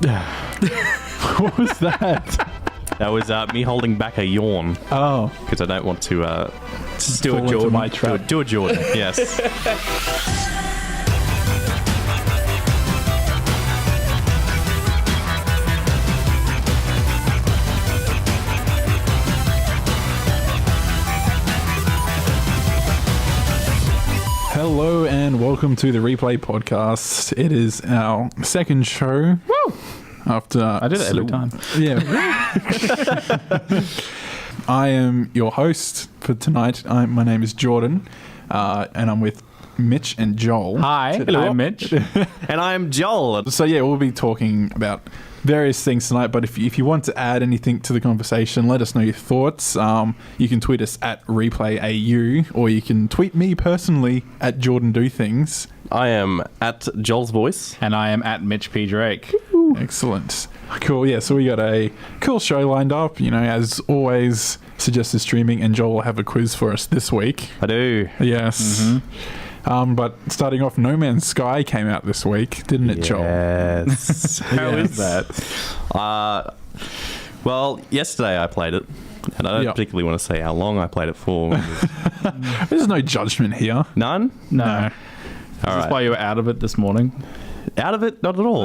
What was that? That was me holding back a yawn Oh, because I don't want to do a Jordan. My trap. do a Jordan. Yes. Hello and welcome to the Replay Podcast. It is our second show. Woo! After I do that every time. Yeah. I am your host for tonight. My name is Jordan, and I'm with Mitch and Joel. Hi, today. I'm Mitch. And I'm Joel. So yeah, we'll be talking about various things tonight, but if you want to add anything to the conversation, let us know your thoughts. You can tweet us at ReplayAU, or you can tweet me personally at JordanDoThings. I am at Joel's Voice. And I am at Mitch P. Drake. Excellent. Cool. Yeah, so we got a cool show lined up. You know, as always, suggested streaming, and Joel will have a quiz for us this week. I do. Yes. Mm-hmm. But starting off, No Man's Sky came out this week, didn't it, Joel? Yes. How is that? Well, yesterday I played it, and I don't Yep. particularly want to say how long I played it for. There's no judgment here. None? No. No. Is All this right. why you were out of it this morning? Out of it? Not at all.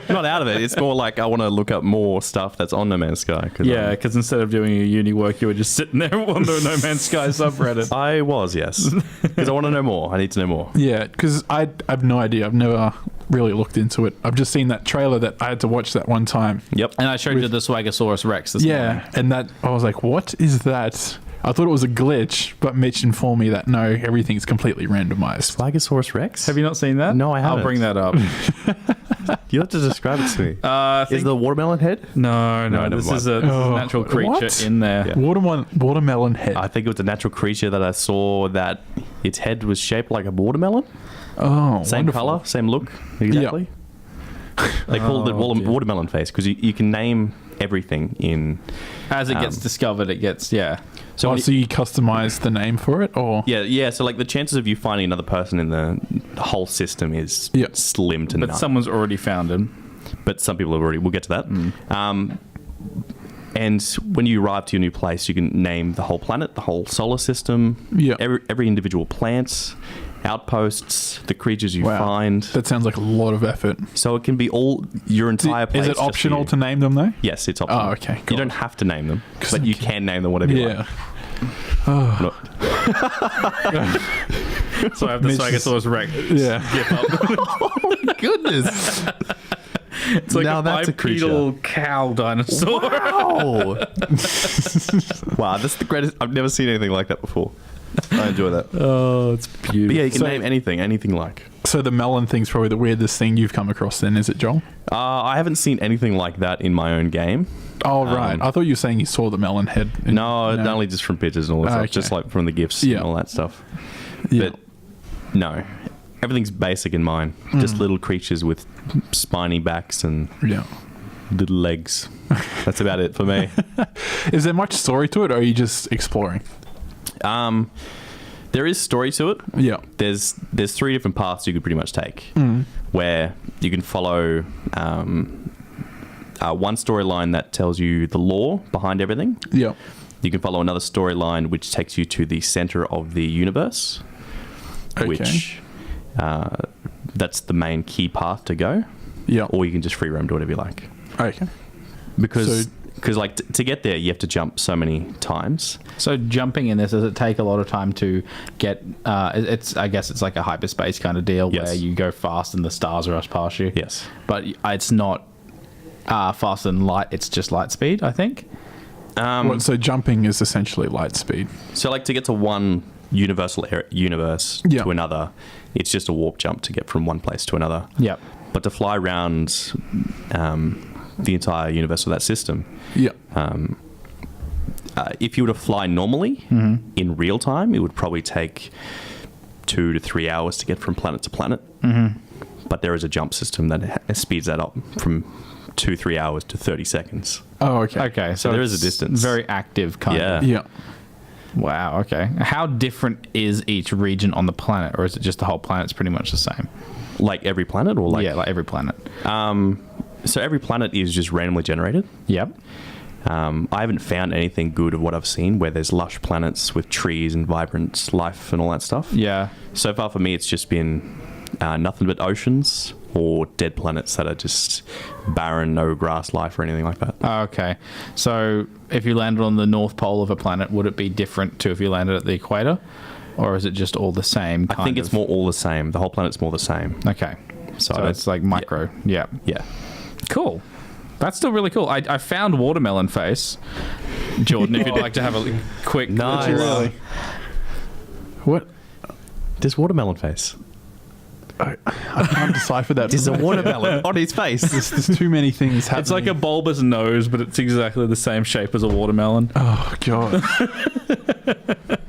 Not out of it. It's more like I want to look up more stuff that's on No Man's Sky. Yeah, because instead of doing your uni work, you were just sitting there on the No Man's Sky subreddit. I was, yes. Because I want to know more. I need to know more. Yeah, because I have no idea. I've never really looked into it. I've just seen that trailer that I had to watch that one time. Yep. And I showed you the Swagosaurus Rex this morning. Yeah, and that I was like, what is that? I thought it was a glitch, but Mitch informed me that no, everything's completely randomized. Swagosaurus Rex? Have you not seen that? No, I haven't. I'll bring that up. You have to describe it to me. Is the watermelon head? No, never this mind. is a Oh, natural creature what? in there. Yeah. Watermelon head. I think it was a natural creature that I saw that its head was shaped like a watermelon. Oh, Same wonderful. color, same look. Exactly. They called it Oh, dear. watermelon face because you can name everything in. As it gets discovered, it gets, yeah. So, Oh, when so you customize the name for it, or yeah. So like the chances of you finding another person in the whole system is Yeah. slim to But none. someone's already found him. But some people have already. We'll get to that. And when you arrive to your new place, you can name the whole planet, the whole solar system, Yeah. every individual plant, outposts, the creatures you Wow. find. that sounds like a lot of effort. So it can be all your entire place. Is it just for optional you. to name them though? Yes, it's optional. Oh, okay, You cool. don't have to name them, 'Cause but I'm you ki- can name them whatever you like. Yeah. Not- So I have the Mitch is- Swagosaurus Rex. Yeah. Goodness. It's like Now a that's a creature. bipedal cow dinosaur. Wow. Wow, that's the greatest. I've never seen anything like that before. I enjoy that. Oh, it's beautiful. But yeah, you can So- name anything like. So the melon thing's probably the weirdest thing you've come across then, is it, Joel? I haven't seen anything like that in my own game. Oh, right. I thought you were saying you saw the melon head. No, only just from pictures and all that stuff. Okay. Just like from the GIFs Yeah. and all that stuff. Yeah. But no, everything's basic in mine. Just little creatures with spiny backs and Yeah. little legs. That's about it for me. Is there much story to it, or are you just exploring? There is story to it. Yeah. There's three different paths you could pretty much take, where you can follow one storyline that tells you the lore behind everything. Yeah. You can follow another storyline which takes you to the center of the universe, Okay. which that's the main key path to go. Yeah. Or you can just free roam to whatever you like. Okay. Because So- like to get there, you have to jump so many times. So jumping in this, does it take a lot of time to get? I guess it's like a hyperspace kind of deal Yes. where you go fast and the stars rush past you. Yes. But it's not faster than light. It's just light speed, I think. So jumping is essentially light speed. So like to get to one universe Yeah. to another, it's just a warp jump to get from one place to another. Yep. But to fly around the entire universe of that system, Yeah. if you were to fly normally in real time, it would probably take 2 to 3 hours to get from planet to planet. But there is a jump system that speeds that up from 2-3 hours to 30 seconds. Oh, okay. Okay. So there is a it's distance. Very active kind of. Yeah. Wow. Okay. How different is each region on the planet, or is it just the whole planet's pretty much the same? Like every planet, or like Yeah, like every planet. So every planet is just randomly generated. Yep. I haven't found anything good of what I've seen where there's lush planets with trees and vibrant life and all that stuff. Yeah. So far for me, it's just been nothing but oceans or dead planets that are just barren, no grass life or anything like that. Okay. So if you landed on the North Pole of a planet, would it be different to if you landed at the equator? Or is it just all the same? I think it's more all the same. The whole planet's more the same. Okay. So it's like micro. Yeah. Yeah. Cool. That's still really cool. I found Watermelon Face. Jordan, if you'd like to have a quick... Nice. little, What? There's watermelon face. I can't decipher that. There's a watermelon on his face. There's too many things happening. It's like a bulbous nose, but it's exactly the same shape as a watermelon. Oh, God.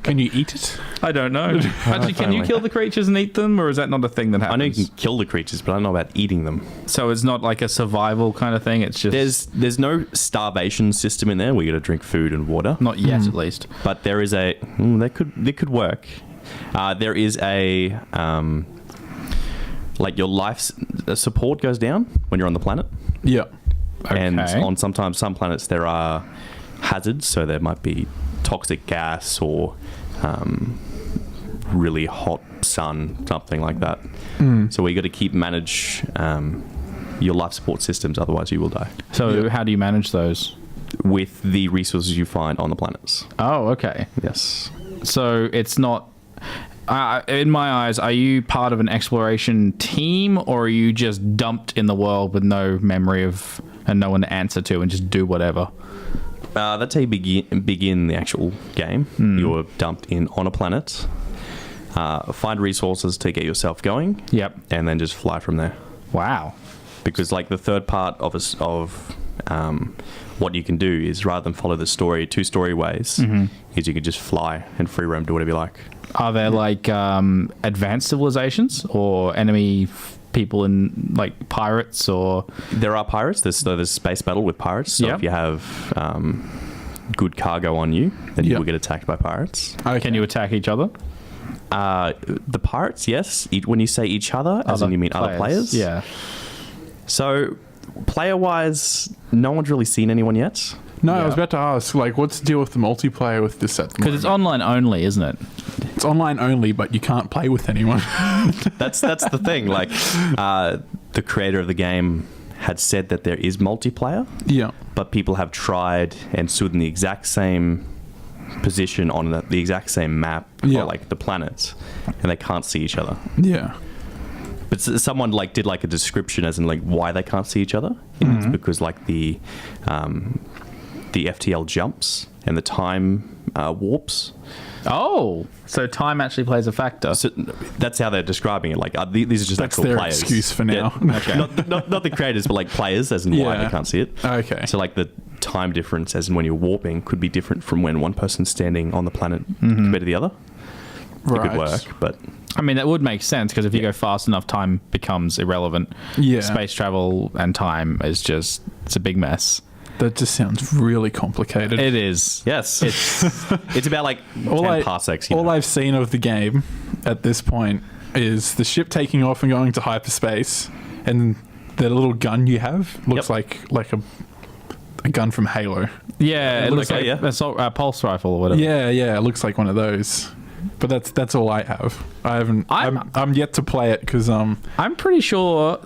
Can you eat it? I don't know. Actually, can you kill the creatures and eat them, or is that not a thing that happens? I know you can kill the creatures, but I don't know about eating them. So it's not like a survival kind of thing. It's just There's no starvation system in there. We got to drink food and water. not yet, at least. But there is a that could work. There is a like your life support goes down when you're on the planet, Yeah. and Okay. on sometimes some planets there are hazards. So there might be toxic gas or really hot sun, something like that. So we got to keep manage your life support systems, otherwise you will die So how do you manage those? with the resources you find on the planets. Oh, okay. Yes. So it's not... in my eyes, are you part of an exploration team, or are you just dumped in the world with no memory of and no one to answer to and just do whatever? That's how you begin the actual game. You're dumped in on a planet, find resources to get yourself going, Yep. and then just fly from there. Wow. Because like the third part of what you can do is, rather than follow the story two story ways, is you can just fly and free roam, do whatever you like. Are there like advanced civilizations or enemy people in like pirates or... There are pirates. There's space battle with pirates. So Yep. if you have good cargo on you, then you Yep. will get attacked by pirates. Okay. Can you attack each other? The pirates, yes. When you say each other, as in you mean other players? Yeah. So, player-wise, no one's really seen anyone yet. No, I Yeah. was about to ask, like, what's the deal with the multiplayer with this at the Because it's moment? online only, isn't it? It's online only, but you can't play with anyone. That's the thing. Like, the creator of the game had said that there is multiplayer, Yeah. but people have tried and stood in the exact same position on the exact same map, Yeah. or like the planets, and they can't see each other. Yeah. But someone like did like a description as in like why they can't see each other. And it's because like the FTL jumps and the time warps. Oh, so time actually plays a factor. So that's how they're describing it. Like these are just That's actual their players. excuse for now. Yeah. Okay. not the creators, but like players, as in why Yeah. they can't see it. Okay. So like the time difference, as in when you're warping, could be different from when one person's standing on the planet compared to the other. It could work, but I mean, that would make sense because if you go fast enough, time becomes irrelevant. Yeah. Space travel and time is just, it's a big mess. That just sounds really complicated. It is. yes, it's about like 10 parsecs. All I've seen of the game at this point is the ship taking off and going to hyperspace, and the little gun you have looks like a gun from Halo. Yeah, it looks like- like yeah. assault pulse rifle or whatever. Yeah, it looks like one of those. But that's all I have. I haven't. I'm yet to play it because I'm pretty sure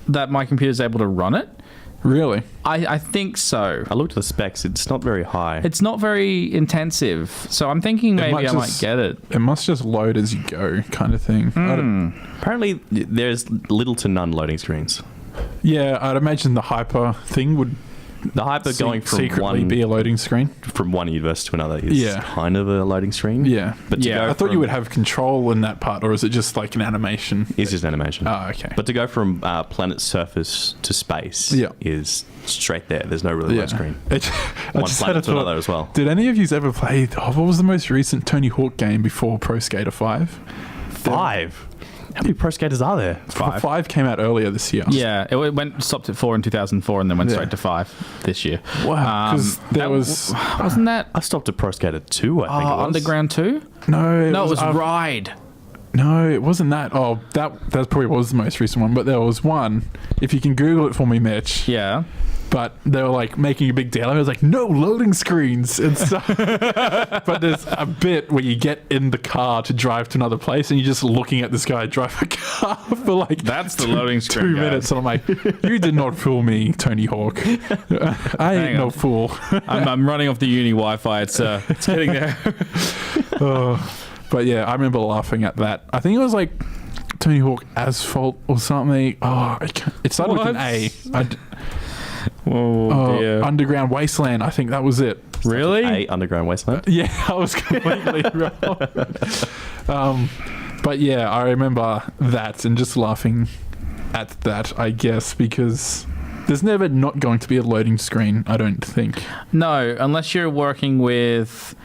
that my computer's able to run it. really. I think so. I looked at the specs. It's not very high. It's not very intensive, so I'm thinking maybe might I might just- get it. It must just load as you go, kind of thing. Apparently, there's little to none loading screens. I'd imagine the hyper thing would The hyper going from secretly be a loading screen. from one universe to another is Yeah. kind of a loading screen. Yeah, But to go I thought you from- would have control in that part, or is it just like an animation? It's just animation. Oh, okay. But to go from planet surface to space Yeah. is straight there. There's no really load screen. I One just had a planet to thought, another as well. Did any of you ever play? What was the most recent Tony Hawk game before Pro Skater 5? 5. How many pro skaters are there? 5 came out earlier this year. Yeah, it stopped at 4 in 2004 and then went straight to 5 this year. Wow. Because there that was wasn't that I stopped at Pro Skater 2, I think it was. Underground 2? no. No, it was I've- Ride. No, it wasn't that. Oh, that probably was the most recent one. But there was one. If you can Google it for me, Mitch. Yeah. But they were like making a big deal. I was like, no loading screens and stuff. But there's a bit where you get in the car to drive to another place, and you're just looking at this guy drive a car for like That's the loading screen. 2 guys. minutes, and I'm like, you did not fool me, Tony Hawk. I ain't no fool. I'm running off the uni Wi-Fi. It's getting there. But yeah, I remember laughing at that. I think it was like Tony Hawk Asphalt or something. Oh, it started with an A. Dear. Underground Wasteland. I think that was it. Really? A Underground Wasteland. Yeah, I was completely wrong. But yeah, I remember that and just laughing at that, I guess, because there's never not going to be a loading screen, I don't think. No, unless you're working with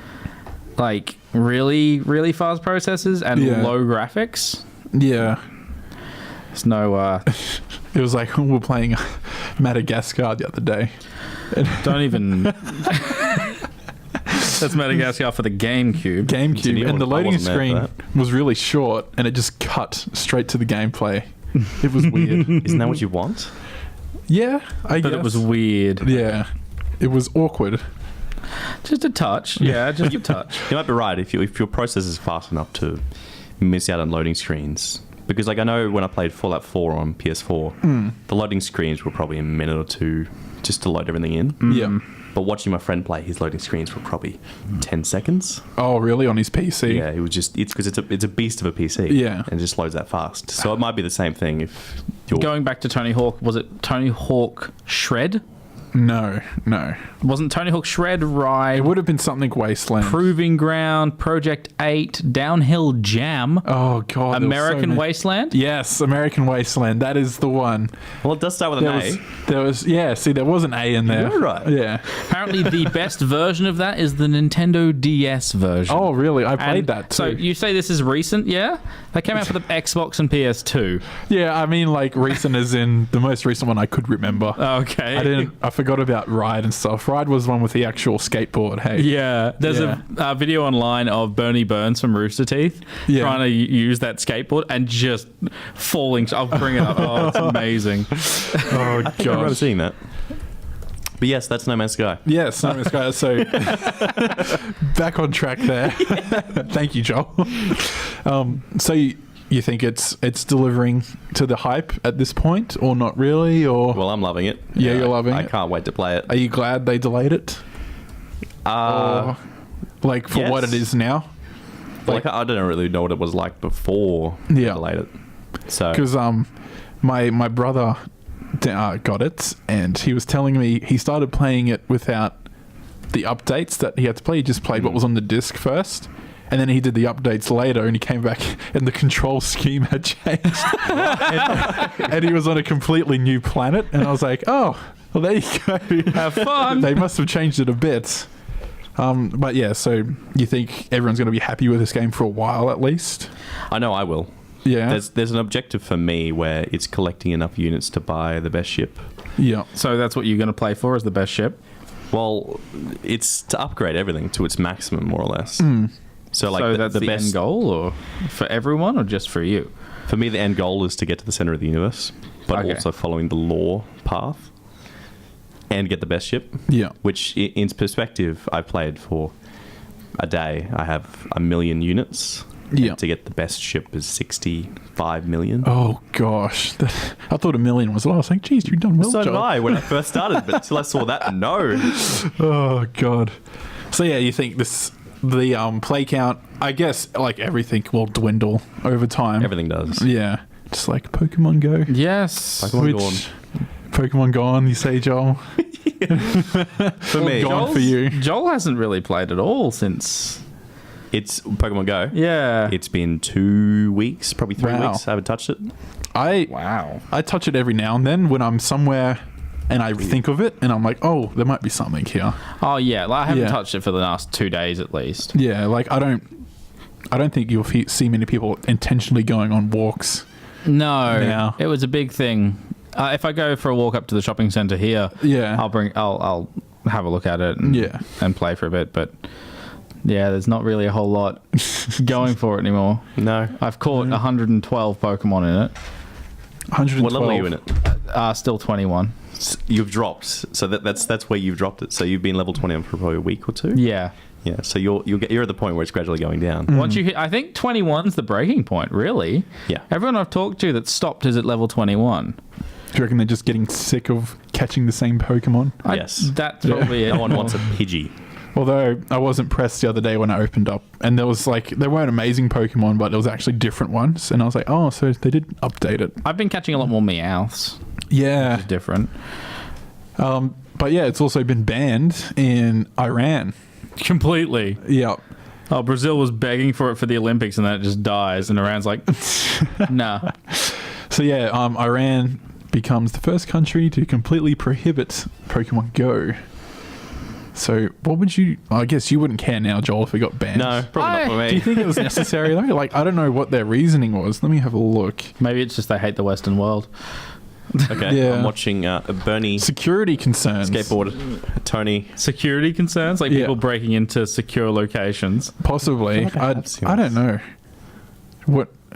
like really, really fast processors and low graphics. Yeah. There's no... It was like we were playing Madagascar the other day. Don't even... That's Madagascar for the GameCube. GameCube, and the loading wasn't there screen for was really short, and it just cut straight to the gameplay. It was weird. Isn't that what you want? Yeah, I guess. But it was weird. Yeah, it was awkward. Just a touch. Yeah, just a touch. You might be right if your process is fast enough to miss out on loading screens. Because like I know when I played Fallout 4 on PS4, the loading screens were probably a minute or two just to load everything in. Yeah. But watching my friend play, his loading screens were probably 10 seconds. Oh, really? On his PC? Yeah, it was just it's because it's a beast of a PC. Yeah. And it just loads that fast. So it might be the same thing if you're Going back to Tony Hawk, was it Tony Hawk Shred? No. Wasn't Tony Hawk Shred It Ride, would have been something Wasteland. Proving Ground, Project 8, Downhill Jam, Oh, God. there was so American many. Wasteland? Yes, American Wasteland. That is the one. Well, it does start with an A. There was, yeah, see, there was an A in there. You're right. Yeah. Apparently the best version of that is the Nintendo DS version. Oh, really? I played And that too. So you say this is recent, yeah? That came out for the Xbox and PS2. Yeah, I mean, like, recent as in the most recent one I could remember. Okay. I forgot about Ride and stuff. Ride was the one with the actual skateboard, hey? Yeah, there's a video online of Bernie Burns from Rooster Teeth trying to use that skateboard and just falling. I'll bring it up. Oh, it's amazing. Oh, I think I remember gosh. seeing that. But yes, that's No Man's Sky. Yes, no, this guy. So, back on track there. Thank you, Joel. So you think it's delivering to the hype at this point, or not really, or Well, I'm loving it. Yeah, you're loving I it. can't wait to play it. are you glad they delayed it? Or, like, for what yes. it is now? Like, I don't really know what it was like before Yeah. they delayed it. So Because my brother got it, and he was telling me he started playing it without the updates that he had to play. He just played what was on the disc first, and then he did the updates later, and he came back and the control scheme had changed, and he was on a completely new planet. And I was like, oh, well, there you go. Have fun. They must have changed it a bit. But yeah, so you think everyone's going to be happy with this game for a while at least? I know I will. Yeah. There's an objective for me where it's collecting enough units to buy the best ship. Yeah. So that's what you're going to play for, is the best ship? Well, it's to upgrade everything to its maximum, more or less. So like So that's the best end goal, or for everyone, or just for you? for me, the end goal is to get to the center of the universe, but Okay. also following the lore path and get the best ship. Yeah. Which, in perspective, I played for a day. I have 1 million units. Yeah. To get the best ship is 65 million. Oh gosh, I thought 1 million was a lot. I was like, geez, you've done well, So did Joel. I when I first started, but until I saw that, no. Oh god. So yeah, you think the play count? I guess like everything will dwindle over time. Everything does. Yeah, just like Pokemon Go. Yes. Pokemon Pokemon Gone. You say, Joel? For me, Gone for you. Joel hasn't really played at all since... it's Pokemon Go. Yeah. It's been 2 weeks, probably 3 Wow. weeks. I haven't touched it. Wow. I touch it every now and then when I'm somewhere and I think of it and I'm like, oh, there might be something here. Oh, yeah. Like, I haven't Yeah. touched it for the last 2 days at least. Yeah, like I don't think you'll see many people intentionally going on walks. No. Now. It was a big thing. If I go for a walk up to the shopping centre here, Yeah. I'll have a look at it and play for a bit, but Yeah, there's not really a whole lot going for it anymore. No. I've caught 112 Pokemon in it. 112. What level are you in it? Still 21. You've dropped. So that's where you've dropped it. So you've been level 20 for probably a week or two? Yeah. Yeah, so you're at the point where it's gradually going down. Once you hit, I think 21's the breaking point, really. Yeah. Everyone I've talked to that stopped is at level 21. Do you reckon they're just getting sick of catching the same Pokemon? Yes. That's probably it. No one wants a Pidgey. Although I was impressed the other day when I opened up, and there was like, there weren't amazing Pokemon, but there was actually different ones, and I was like, oh, so they did update it. I've been catching a lot more Meowths. Yeah. Which is different. But yeah, it's also been banned in Iran. Completely. Yeah. Oh, Brazil was begging for it for the Olympics, and then it just dies, and Iran's like, nah. So yeah, Iran becomes the first country to completely prohibit Pokemon Go. So what would you... I guess you wouldn't care now, Joel, if it got banned. No, probably not for me. Do you think it was necessary though? Like, I don't know what their reasoning was. Let me have a look. Maybe it's just they hate the Western world. Okay, Yeah. I'm watching Bernie Security concerns. skateboard, Tony. Security concerns? Like Yeah. people breaking into secure locations. Possibly. I have seen I don't this. know.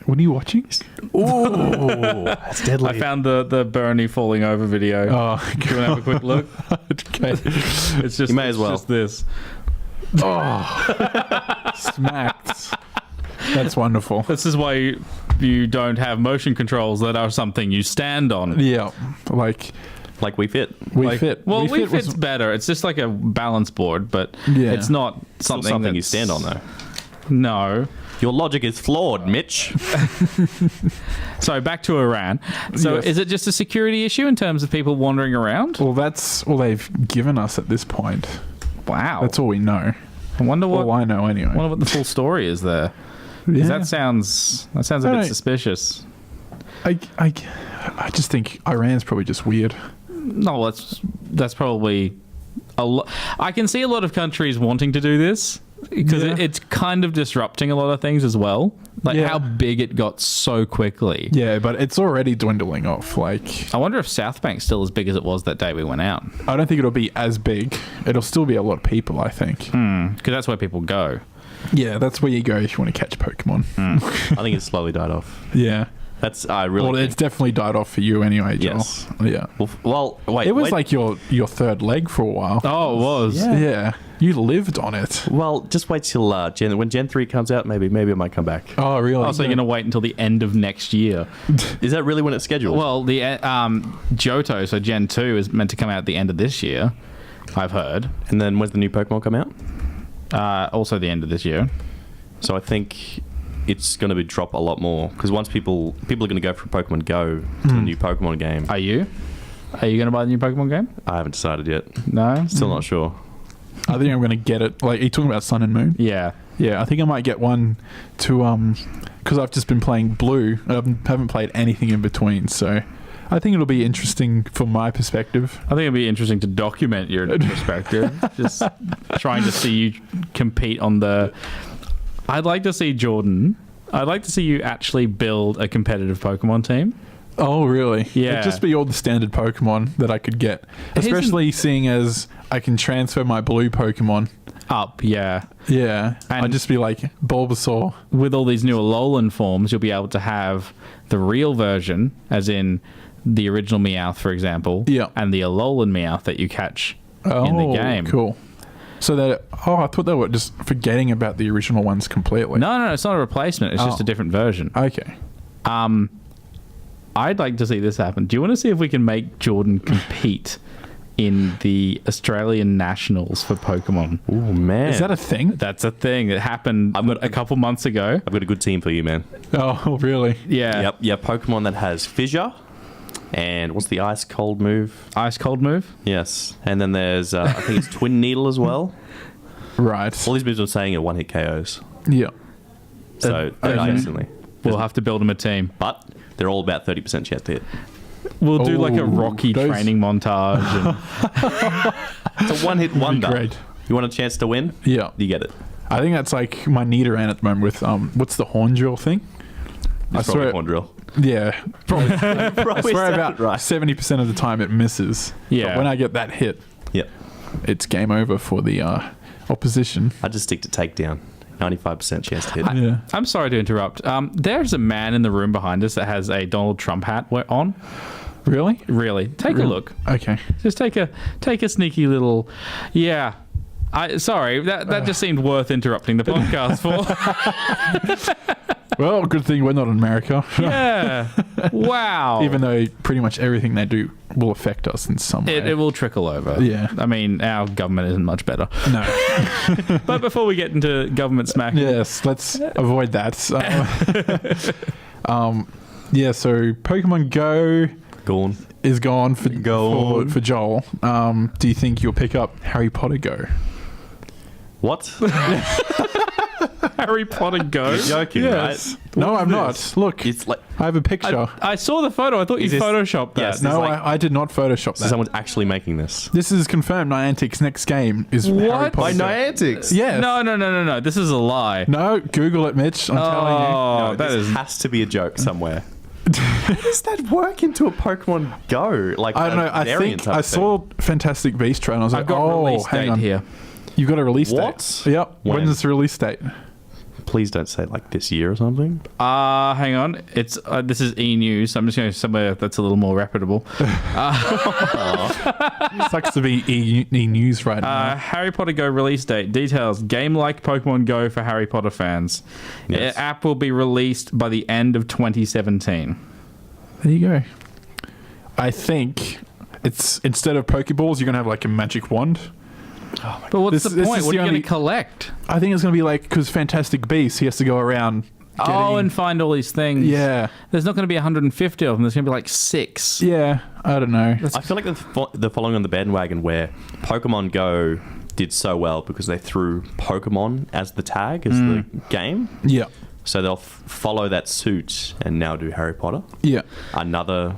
What are you watching? Ooh, that's deadly. I found the Bernie falling over video. Oh, Do you want to have a quick look? okay. It's just, You may as well. Just this. Oh, smacked. That's wonderful. This is why you don't have motion controls that are something you stand on. Yeah, like Like We Fit. We Fit. Well, We Wii Fit was- Fit's better. It's just like a balance board, but Yeah. it's not Something, something you that's- stand on, though. No. Your logic is flawed, Mitch. So back to Iran. So Yes. is it just a security issue in terms of people wandering around? Well, that's all they've given us at this point. Wow. That's all we know. I wonder what. All I know, anyway. Wonder what the full story is there. 'Cause Yeah. that sounds a I bit don't- suspicious. I just think Iran's probably just weird. No, that's probably a lot. I can see a lot of countries wanting to do this because Yeah. it's kind of disrupting a lot of things as well. Like Yeah. how big it got so quickly. Yeah, but it's already dwindling off. Like, I wonder if South Bank's still as big as it was that day we went out. I don't think it'll be as big. It'll still be a lot of people, I think. Because that's where people go. Yeah, that's where you go if you want to catch Pokemon. I think it's slowly died off. Yeah. I really Well, think- it's definitely died off for you anyway, Joel. Yes. Yeah. Well, wait. It was wait. like your third leg for a while. Oh, it was. Yeah. Yeah. You lived on it. Well, just wait till when Gen 3 comes out. Maybe it might come back. Oh, really? Oh, so you're going to wait until the end of next year. Is that really when it's scheduled? Well, the Johto, so Gen 2, is meant to come out at the end of this year, I've heard. and then when's the new Pokemon come out? Also the end of this year. So I think it's going to drop a lot more because once people are going to go from Pokemon Go to the new Pokemon game. Are you? Are you going to buy the new Pokemon game? I haven't decided yet. No? Still not sure. I think I'm going to get it. Like, are you talking about Sun and Moon? Yeah. Yeah, I think I might get one to, because I've just been playing Blue. I haven't played anything in between, so I think it'll be interesting from my perspective. I think it'd be interesting to document your perspective. Just trying to see you compete on the... I'd like to see Jordan. I'd like to see you actually build a competitive Pokemon team. Oh, really? Yeah. It'd just be all the standard Pokemon that I could get. Especially seeing as I can transfer my Blue Pokemon. Up, yeah. Yeah. And- I'd just be like Bulbasaur. With all these new Alolan forms, you'll be able to have the real version, as in the original Meowth, for example, Yeah. and the Alolan Meowth that you catch Oh, in the game. cool. So that, I thought they were just forgetting about the original ones completely. No, it's not a replacement. It's just Oh. a different version. Okay. I'd like to see this happen. Do you want to see if we can make Jordan compete in the Australian Nationals for Pokemon? Oh man, Is that a thing? That's a thing that happened a couple months ago. I've got a good team for you, man. Oh, really? Yeah. Yep, yeah, Pokemon that has Fissure, and what's the Ice Cold move? Ice Cold move? Yes, and then there's I think it's Twin Needle as well. Right. All these moves I'm saying are one-hit KOs, Yeah. so they're okay. instantly. We'll have to build him a team. But they're all about 30% chance to hit. We'll do like a Oh, Rocky those- training montage. And It's a one-hit wonder. Great. You want a chance to win? Yeah. You get it. I think that's like my Nidoran at the moment with, what's the horn drill thing? It's I probably swear- Horn Drill. Yeah. Probably. I Probably swear sounded about right. 70% of the time it misses. Yeah. But when I get that hit, Yep. it's game over for the opposition. I just stick to takedown. 95% chance to hit. Yeah. I'm sorry to interrupt. There's a man in the room behind us that has a Donald Trump hat on. Really? Really? Take a look. Okay. Just take a sneaky little. Yeah. Sorry, that just seemed worth interrupting the podcast for. Well, good thing we're not in America. Yeah. Wow. Even though pretty much everything they do will affect us in some way. It will trickle over. Yeah. I mean, our government isn't much better. No. But before we get into government smack, Yes, let's avoid that. Yeah, so Pokemon Go Gone. is gone for Joel. Do you think you'll pick up Harry Potter Go? What? Harry Potter Go. You're joking, Yes. right? No, What I'm is not. this? Look, It's like I have a picture. I saw the photo. I thought you Is this- photoshopped that. Yes. No, like- I did not Photoshop so that. someone's actually making this. This is confirmed. Niantic's next game is Harry What? Potter. By Niantics. Yes. No. This is a lie. No, Google it, Mitch. I'm telling you. Oh, No, that this is. has to be a joke somewhere. How does that work into a Pokemon Go? Like I don't know. a I variant think type I thing? saw Fantastic Beast trailer and I was I've like, got oh, release hang date on. here. You've got a release What? date. Yep. When? When's the release date? Please don't say like this year or something. Hang on. It's this is E News. I'm just going somewhere that's a little more reputable. Sucks to be E News right now. Harry Potter Go release date details: game like Pokemon Go for Harry Potter fans. Yes. The app will be released by the end of 2017. There you go. I think it's instead of Pokeballs, you're gonna have like a magic wand. But what's This- the this point? is What the are you going only- to collect? I think it's gonna be like because Fantastic Beasts, he has to go around. And find all these things. Yeah, There's not going to be 150 of them. There's going to be like 6. yeah. I don't know. I feel like the following on the bandwagon where Pokemon Go did so well because they threw Pokemon as the tag, as the game. Yeah, So they'll follow that suit and now do Harry Potter. yeah. Another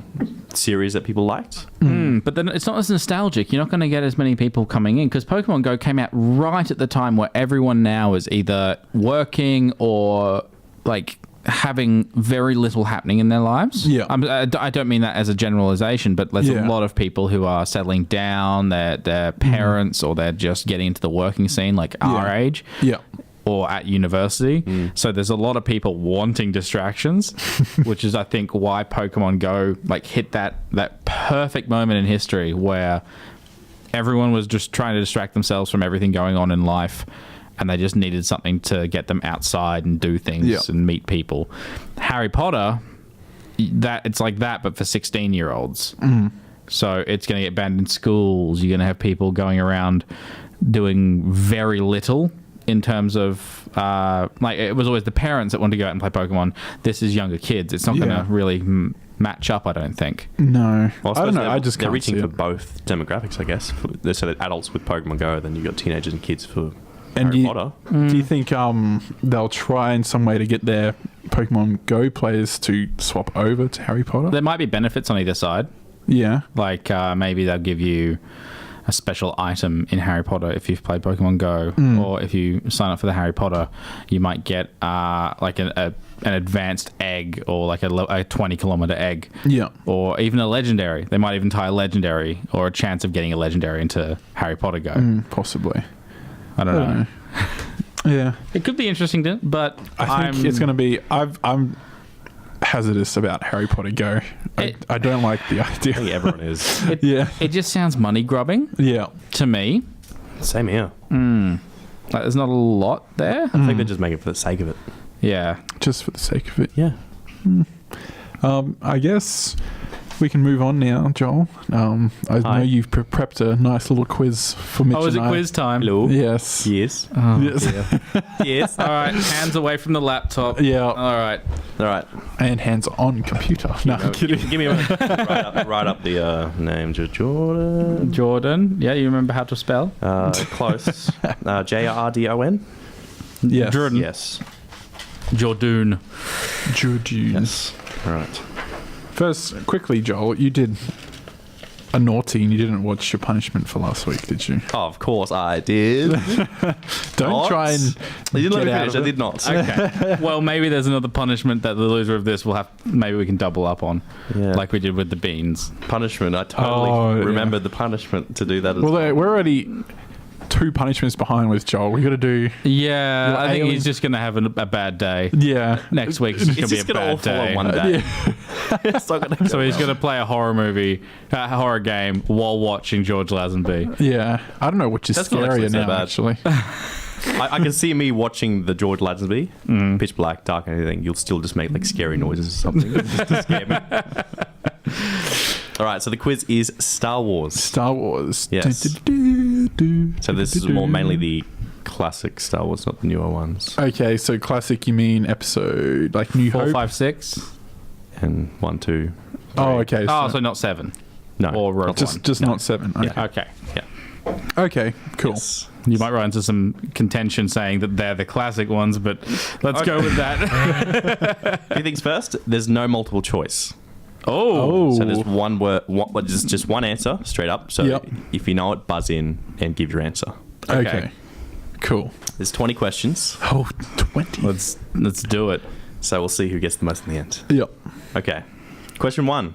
series that people liked. But then it's not as nostalgic. You're not going to get as many people coming in because Pokemon Go came out right at the time where everyone now is either working or like having very little happening in their lives. Yeah. I don't mean that as a generalization, but there's Yeah. a lot of people who are settling down, their parents, or they're just getting into the working scene, like our Yeah. age. Yeah. Or at university. So there's a lot of people wanting distractions, which is, I think, why Pokemon Go like hit that perfect moment in history where everyone was just trying to distract themselves from everything going on in life, and they just needed something to get them outside and do things Yeah. and meet people. Harry Potter, that it's like that, but for 16-year-olds. So it's going to get banned in schools. You're going to have people going around doing very little in terms of like it was always the parents that want to go out and play Pokemon. This is younger kids. It's not going Yeah. to really match up, I don't think. No, Well, I don't know. they're- I just they're can't reaching see for it. both demographics, I guess. So that adults with Pokemon Go, then you've got teenagers and kids for And Harry Potter. do you think they'll try in some way to get their Pokemon Go players to swap over to Harry Potter? There might be benefits on either side. Yeah. Like maybe they'll give you a special item in Harry Potter if you've played Pokemon Go, or if you sign up for the Harry Potter, you might get like an advanced egg or like a 20-kilometer egg. Yeah. Or even a legendary. They might even tie a legendary or a chance of getting a legendary into Harry Potter Go. Possibly. I don't know. Yeah. It could be interesting, but I think it's going to be. I'm hazardous about Harry Potter Go. I don't like the I idea. think everyone is. Yeah. It just sounds money grubbing Yeah. to me. Same here. Like there's not a lot there. I think they're just making it for the sake of it. Yeah. Just for the sake of it. Yeah. I guess we can move on now, Joel. I Hi. know you've prepped a nice little quiz for Mitch. Oh, is it and I. quiz time? Hello. Yes. Yes. Oh, Yes. dear. Yes. All right, hands away from the laptop. Yeah. All right. All right. And hands on computer. No, I'm kidding. Give me right up the name. Jordan. Jordan. Yeah, you remember how to spell? Close. Jardon. Yes. Jordan. Yes. Jordan. Jordan. Yes. All right. First, quickly, Joel, you did a naughty and you didn't watch your punishment for last week, did you? Oh, of course I did. Don't Not. try and You didn't let get me out finish. of I it. did not. Okay. Well, maybe there's another punishment that the loser of this will have. Maybe we can double up on, Yeah. like we did with the beans. Punishment. I totally Oh, yeah. remembered the punishment to do that as Well, well. we're already 2 two punishments behind with Joel. We got to do. Yeah, Your I think aliens- he's just going to have a bad day. Yeah. Next week is just going It's to be a just gonna all bad fall in day. one day. It's not gonna go So he's well. going to play a horror movie, a horror game, while watching George Lazenby. Yeah. I don't know which is That's not actually scarier so now, bad. actually. I can see me watching the George Lazenby, pitch black, dark, and anything. You'll still just make like scary noises or something just to scare me. All right, so the quiz is Star Wars. Star Wars. Yes. So this is more mainly the classic Star Wars, not the newer ones. Okay, so classic, you mean episode like New 4, Hope? 5, 6. And 1, 2. Oh, okay. Oh, so not 7. No, Or Rogue not One. just No. not 7. Okay. Yeah. Okay. Yeah. Okay, cool. Yes. You might run into some contention saying that they're the classic ones, but let's go with that. Few things first. There's no multiple choice. Oh. So there's one word, just one answer straight up. So Yep. if you know it, buzz in and give your answer. Okay. Cool. There's 20 questions, Oh, 20. Let's do it. so we'll see who gets the most in the end. Yep. Okay. Question 1.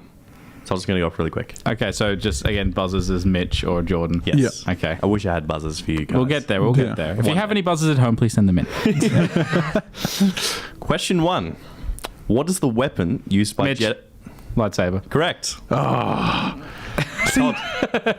So I'm just going to go off really quick. Okay, so just again, buzzers is Mitch or Jordan. Yes. Yeah. Okay. I wish I had buzzers for you guys. We'll get there. We'll Yeah. get there. If you One have day. any buzzers at home, please send them in. Question 1. What is the weapon used by Mitch. Jedi? Lightsaber. Correct. See,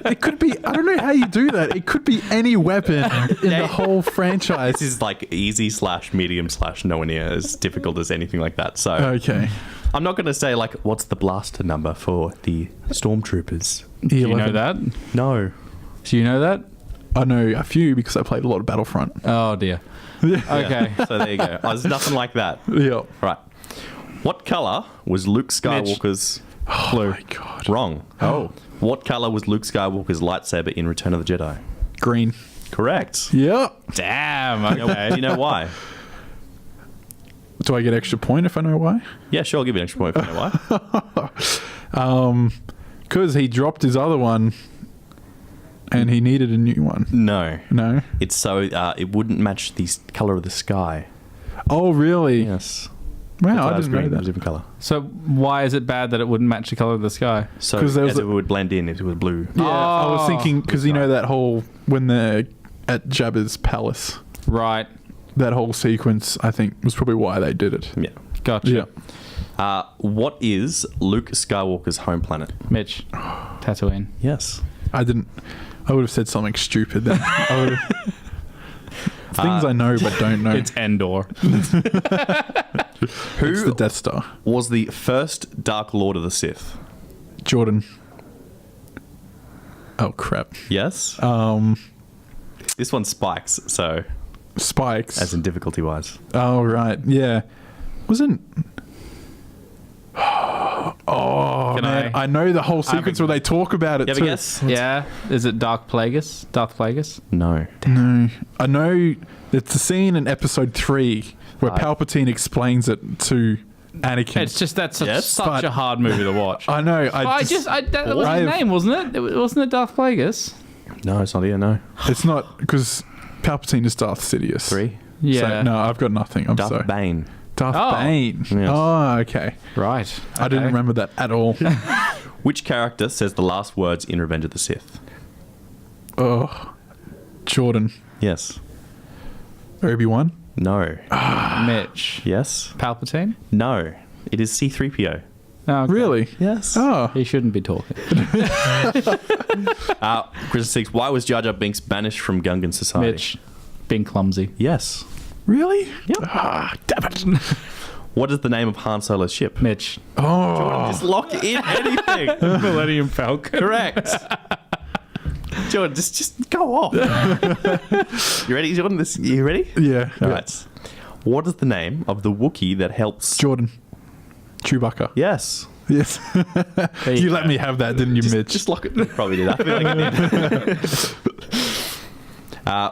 it could be. I don't know how you do that. It could be any weapon in the whole franchise. This is like easy / medium / nowhere near as difficult as anything like that. So Okay. I'm not going to say like what's the blaster number for the stormtroopers. Do you know that? No. Do you know that? I know a few because I played a lot of Battlefront. Oh dear. Okay. Yeah. So there you go. Oh, there's nothing like that. Yeah. Right. What color was Luke Skywalker's Oh my god. wrong? Oh. What color was Luke Skywalker's lightsaber in Return of the Jedi? Green. Correct. Yeah. Damn. Do Okay. you know why? Do I get extra point if I know why? Yeah, sure. I'll give you an extra point if you know why. Because he dropped his other one, and he needed a new one. No. No. It's so it wouldn't match the color of the sky. Oh really? Yes. Wow, That's why I it was didn't know green. It was a that. different color. So why is it bad that it wouldn't match the color of the sky? So 'Cause there was as a- it would blend in if it was blue. Yeah, I was Oh. thinking because you know that whole when they're at Jabba's palace, Right. that whole sequence I think was probably why they did it. Yeah. Gotcha. Yeah. What is Luke Skywalker's home planet? Mitch. Tatooine. Yes. I didn't. I would have said something stupid then. I would have. Things I know but don't know. It's Endor. It's Who the Death Star. was the first Dark Lord of the Sith? Jordan. Oh crap. Yes. This one spikes, so Spikes. as in difficulty wise. Oh right, yeah. Wasn't. Oh Can man, I know the whole sequence where they talk about it You have too. a guess? Yeah. Is it Darth Plagueis? No. No, I know it's the scene in Episode 3 where Palpatine explains it to Anakin. It's just that's Yes, such but- a hard movie to watch. I know. that was his I've- name, wasn't it? Wasn't it Darth Plagueis? No, it's not here. No. It's not because Palpatine is Darth Sidious. 3. Yeah. So, no, I've got nothing. I'm Darth sorry. Bane. Darth Oh. Bane. Yes. Oh, okay. Right. I didn't Okay. remember that at all. Which character says the last words in Revenge of the Sith? Oh, Jordan. Yes. Obi-Wan. No. Mitch. Yes. Palpatine? No. It is C-3PO. Oh, okay. Really? Yes. Oh, He shouldn't be talking. Question 6. Why was Jar Jar Binks banished from Gungan society? Mitch. Being clumsy. Yes. really? Yep. Ah, damn it. What is the name of Han Solo's ship? Mitch. Oh, Just lock in anything. Millennium Falcon. Correct. Jordan, just go off. You ready, Jordan? You ready? yeah. All right. What is the name of the Wookiee that helps? Jordan. Chewbacca. Yes. Yes. There You go. let me have that, didn't you, Mitch? Just lock it. You probably did. I feel like I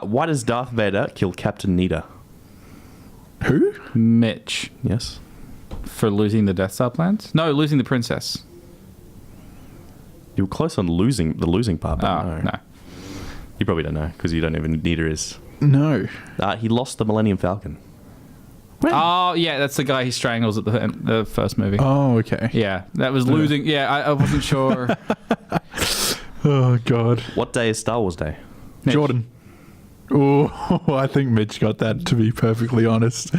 did. Why does Darth Vader kill Captain Needa? Who? Mitch. Yes. For losing the Death Star plans? No, losing the princess. You were close on losing the losing part, but Oh, no. You probably don't know because you don't even Needa is. No. He lost the Millennium Falcon. Oh, yeah, that's the guy he strangles at the first movie. Oh, okay. Yeah, that was losing. Yeah, I wasn't sure. Oh, God. What day is Star Wars Day? Mitch. Jordan. Oh, I think Mitch got that, to be perfectly honest.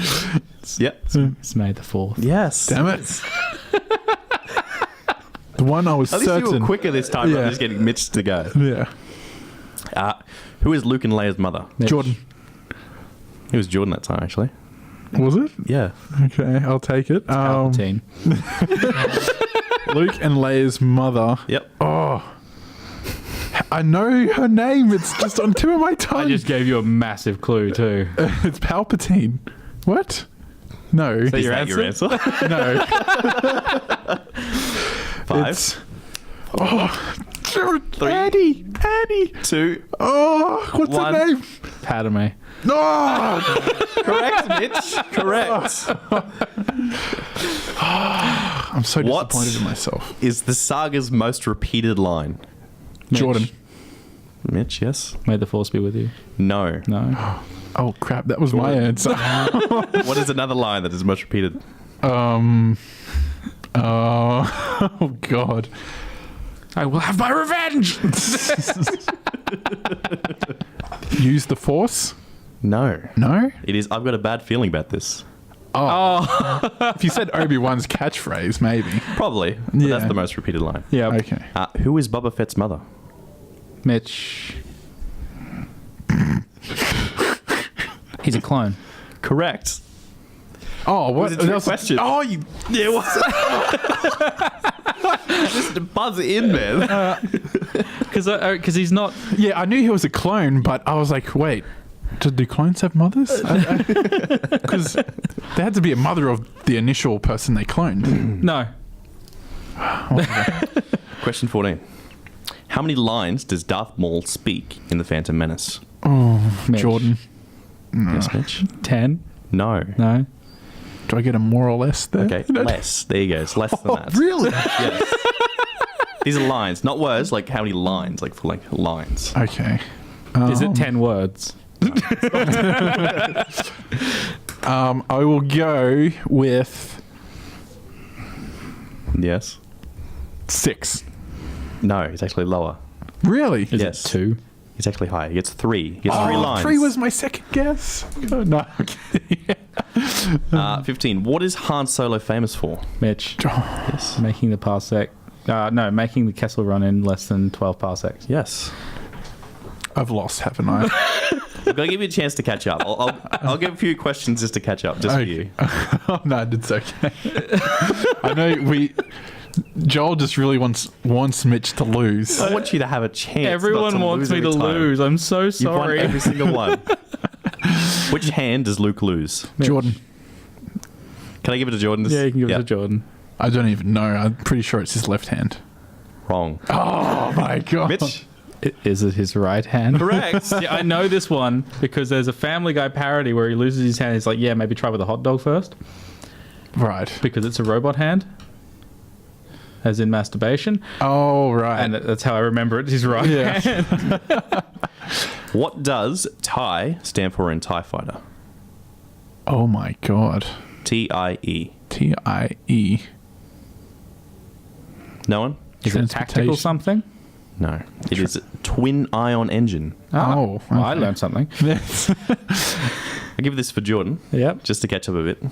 Yep. It's May the 4th. Yes. Damn it. The one I was At least certain. you were quicker this time rather Yeah. than just getting Mitch to go. Yeah. Who is Luke and Leia's mother? Mitch. Jordan. It was Jordan that time, actually. Was it? Yeah. Okay, I'll take it. Palpatine. Luke and Leia's mother. Yep. Oh. I know her name. It's just on two of my I tongue. just gave you a massive clue too. It's Palpatine. What? No. Is your that your answer? No. 5, It's. Oh. Annie. 2. Oh, what's One. her name? Padme. No. Correct, Mitch. Correct. I'm so What? disappointed in myself. Is the saga's most repeated line? Mitch. Jordan. Mitch, yes. May the Force be with you. No. No. Oh crap! That was my answer. What is another line that is most repeated? Oh God. I will have my revenge. Use the Force? No. No. It is, I've got a bad feeling about this. If you said Obi-Wan's catchphrase, maybe. Probably. But Yeah. that's the most repeated line. Yeah. Okay. Who is Boba Fett's mother? Mitch. He's a clone. Correct. Oh, what? Was it a trick question? Oh, you. Yeah, what? Just buzz in, man. Because he's not. Yeah, I knew he was a clone, but I was like, wait, do clones have mothers? Because there had to be a mother of the initial person they cloned. No. Question 14. How many lines does Darth Maul speak in The Phantom Menace? Mitch. Jordan. Yes, Mitch? 10. No. No. Do I get a more or less there? Okay, less. There you go. It's less than that. Really? Yes. These are lines, not words. Like how many lines? Like for like lines. Okay. Is it 10 words? I will go with Yes. 6. No, it's actually lower. Really? Is Yes. it 2? It's actually higher. He gets 3. He gets 3 lines. 3 was my second guess. Oh, no. Okay. 15. What is Han Solo famous for? Mitch. Yes. Making the parsec. No, making the Kessel run in less than 12 parsecs. Yes. I've lost, haven't I? I'm gonna give you a chance to catch up. I'll give a few questions just to catch up, just for you. Oh, no, it's okay. I know Joel just really wants Mitch to lose. I want you to have a chance. Everyone not to wants lose me to every time. lose. I'm so You've won sorry. every single one. Which hand does Luke lose? Jordan. Can I give it to Jordan? Yeah, you can give it to Jordan. I don't even know. I'm pretty sure it's his left hand. Wrong. Oh, my God. Mitch? Is it his right hand? Correct. Yeah, I know this one because there's a Family Guy parody where he loses his hand. He's like, yeah, maybe try with a hot dog first Right. because it's a robot hand, as in masturbation. Oh, right. And that's how I remember it. His right Yeah. hand. What does TIE stand for in TIE Fighter? Oh, my God. TIE. TIE. No one? Is it tactical something? No. It is twin ion engine. Oh, well, I okay. learned something. I'll give this for Jordan, Yep. just to catch up a bit.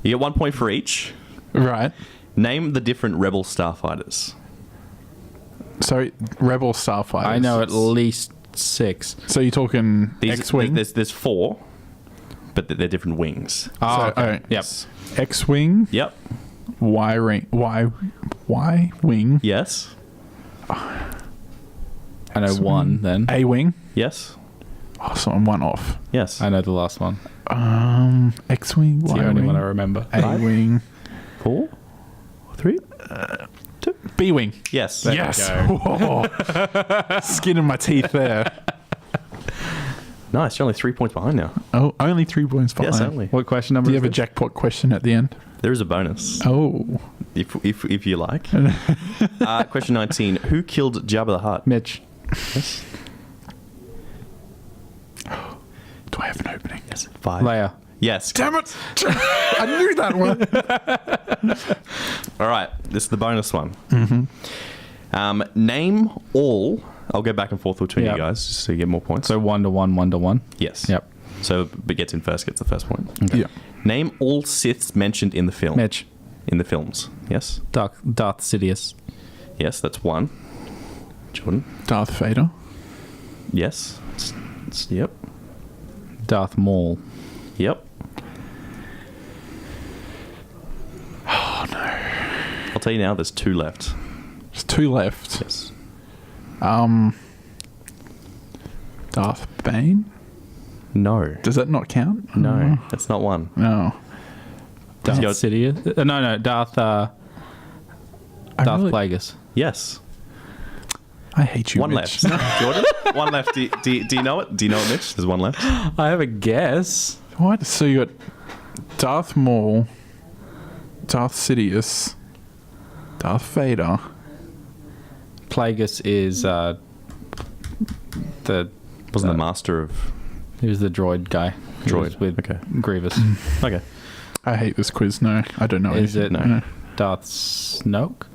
You get 1 point for each. Right. Name the different Rebel starfighters. So, Rebel Starfighters. I know at least 6. So, you're talking X-Wing? There's 4, but they're different wings. Oh, So, okay. alright. Yep. X-Wing, Yep. Y-Wing, Yes. I know one then. A-Wing. Yes. Oh, so I'm one off. Yes. I know the last one. X-Wing, It's the only one I Y-Wing, remember. A-Wing, 4, 3. B-Wing. Yes. Yes. Whoa. Skin in my teeth there. Nice. You're only 3 points behind now. Oh, only 3 points behind. Yes, only. What question number Do you is have a this? jackpot question at the end? There is a bonus, Oh. if you like. Question 19. Who killed Jabba the Hutt? Mitch. Yes. Do I have an opening? Yes. 5. Leia. Yes. Damn it! I knew that one. All right. This is the bonus one. Mm-hmm. Name all I'll go back and forth between Yep. you guys so you get more points. So 1-1, 1-1. yes. Yep. So who gets in first gets the first point. Yeah. Name all Siths mentioned in the film. Mitch. In the films. Yes. Darth Sidious. Yes, that's one. Jordan. Darth Vader. Yes. Yep. Darth Maul. Yep. Oh, no. I'll tell you now, there's 2 left. There's 2 left. Yes. Darth Bane? No. Does that not count? No, that's not one. No. Darth Yo- Sidious. No, Darth I really- Plagueis. Yes. I hate you, One Mitch. left. Jordan? One left. Do you know it? Do you know it, Mitch? There's one left. I have a guess. What? So you got Darth Maul, Darth Sidious, Darth Vader. Plagueis is the Wasn't the master of... he was the droid guy. He was Droid, with okay. Grievous. Okay. I hate this quiz. No, I don't know. Is it anything. Darth Snoke?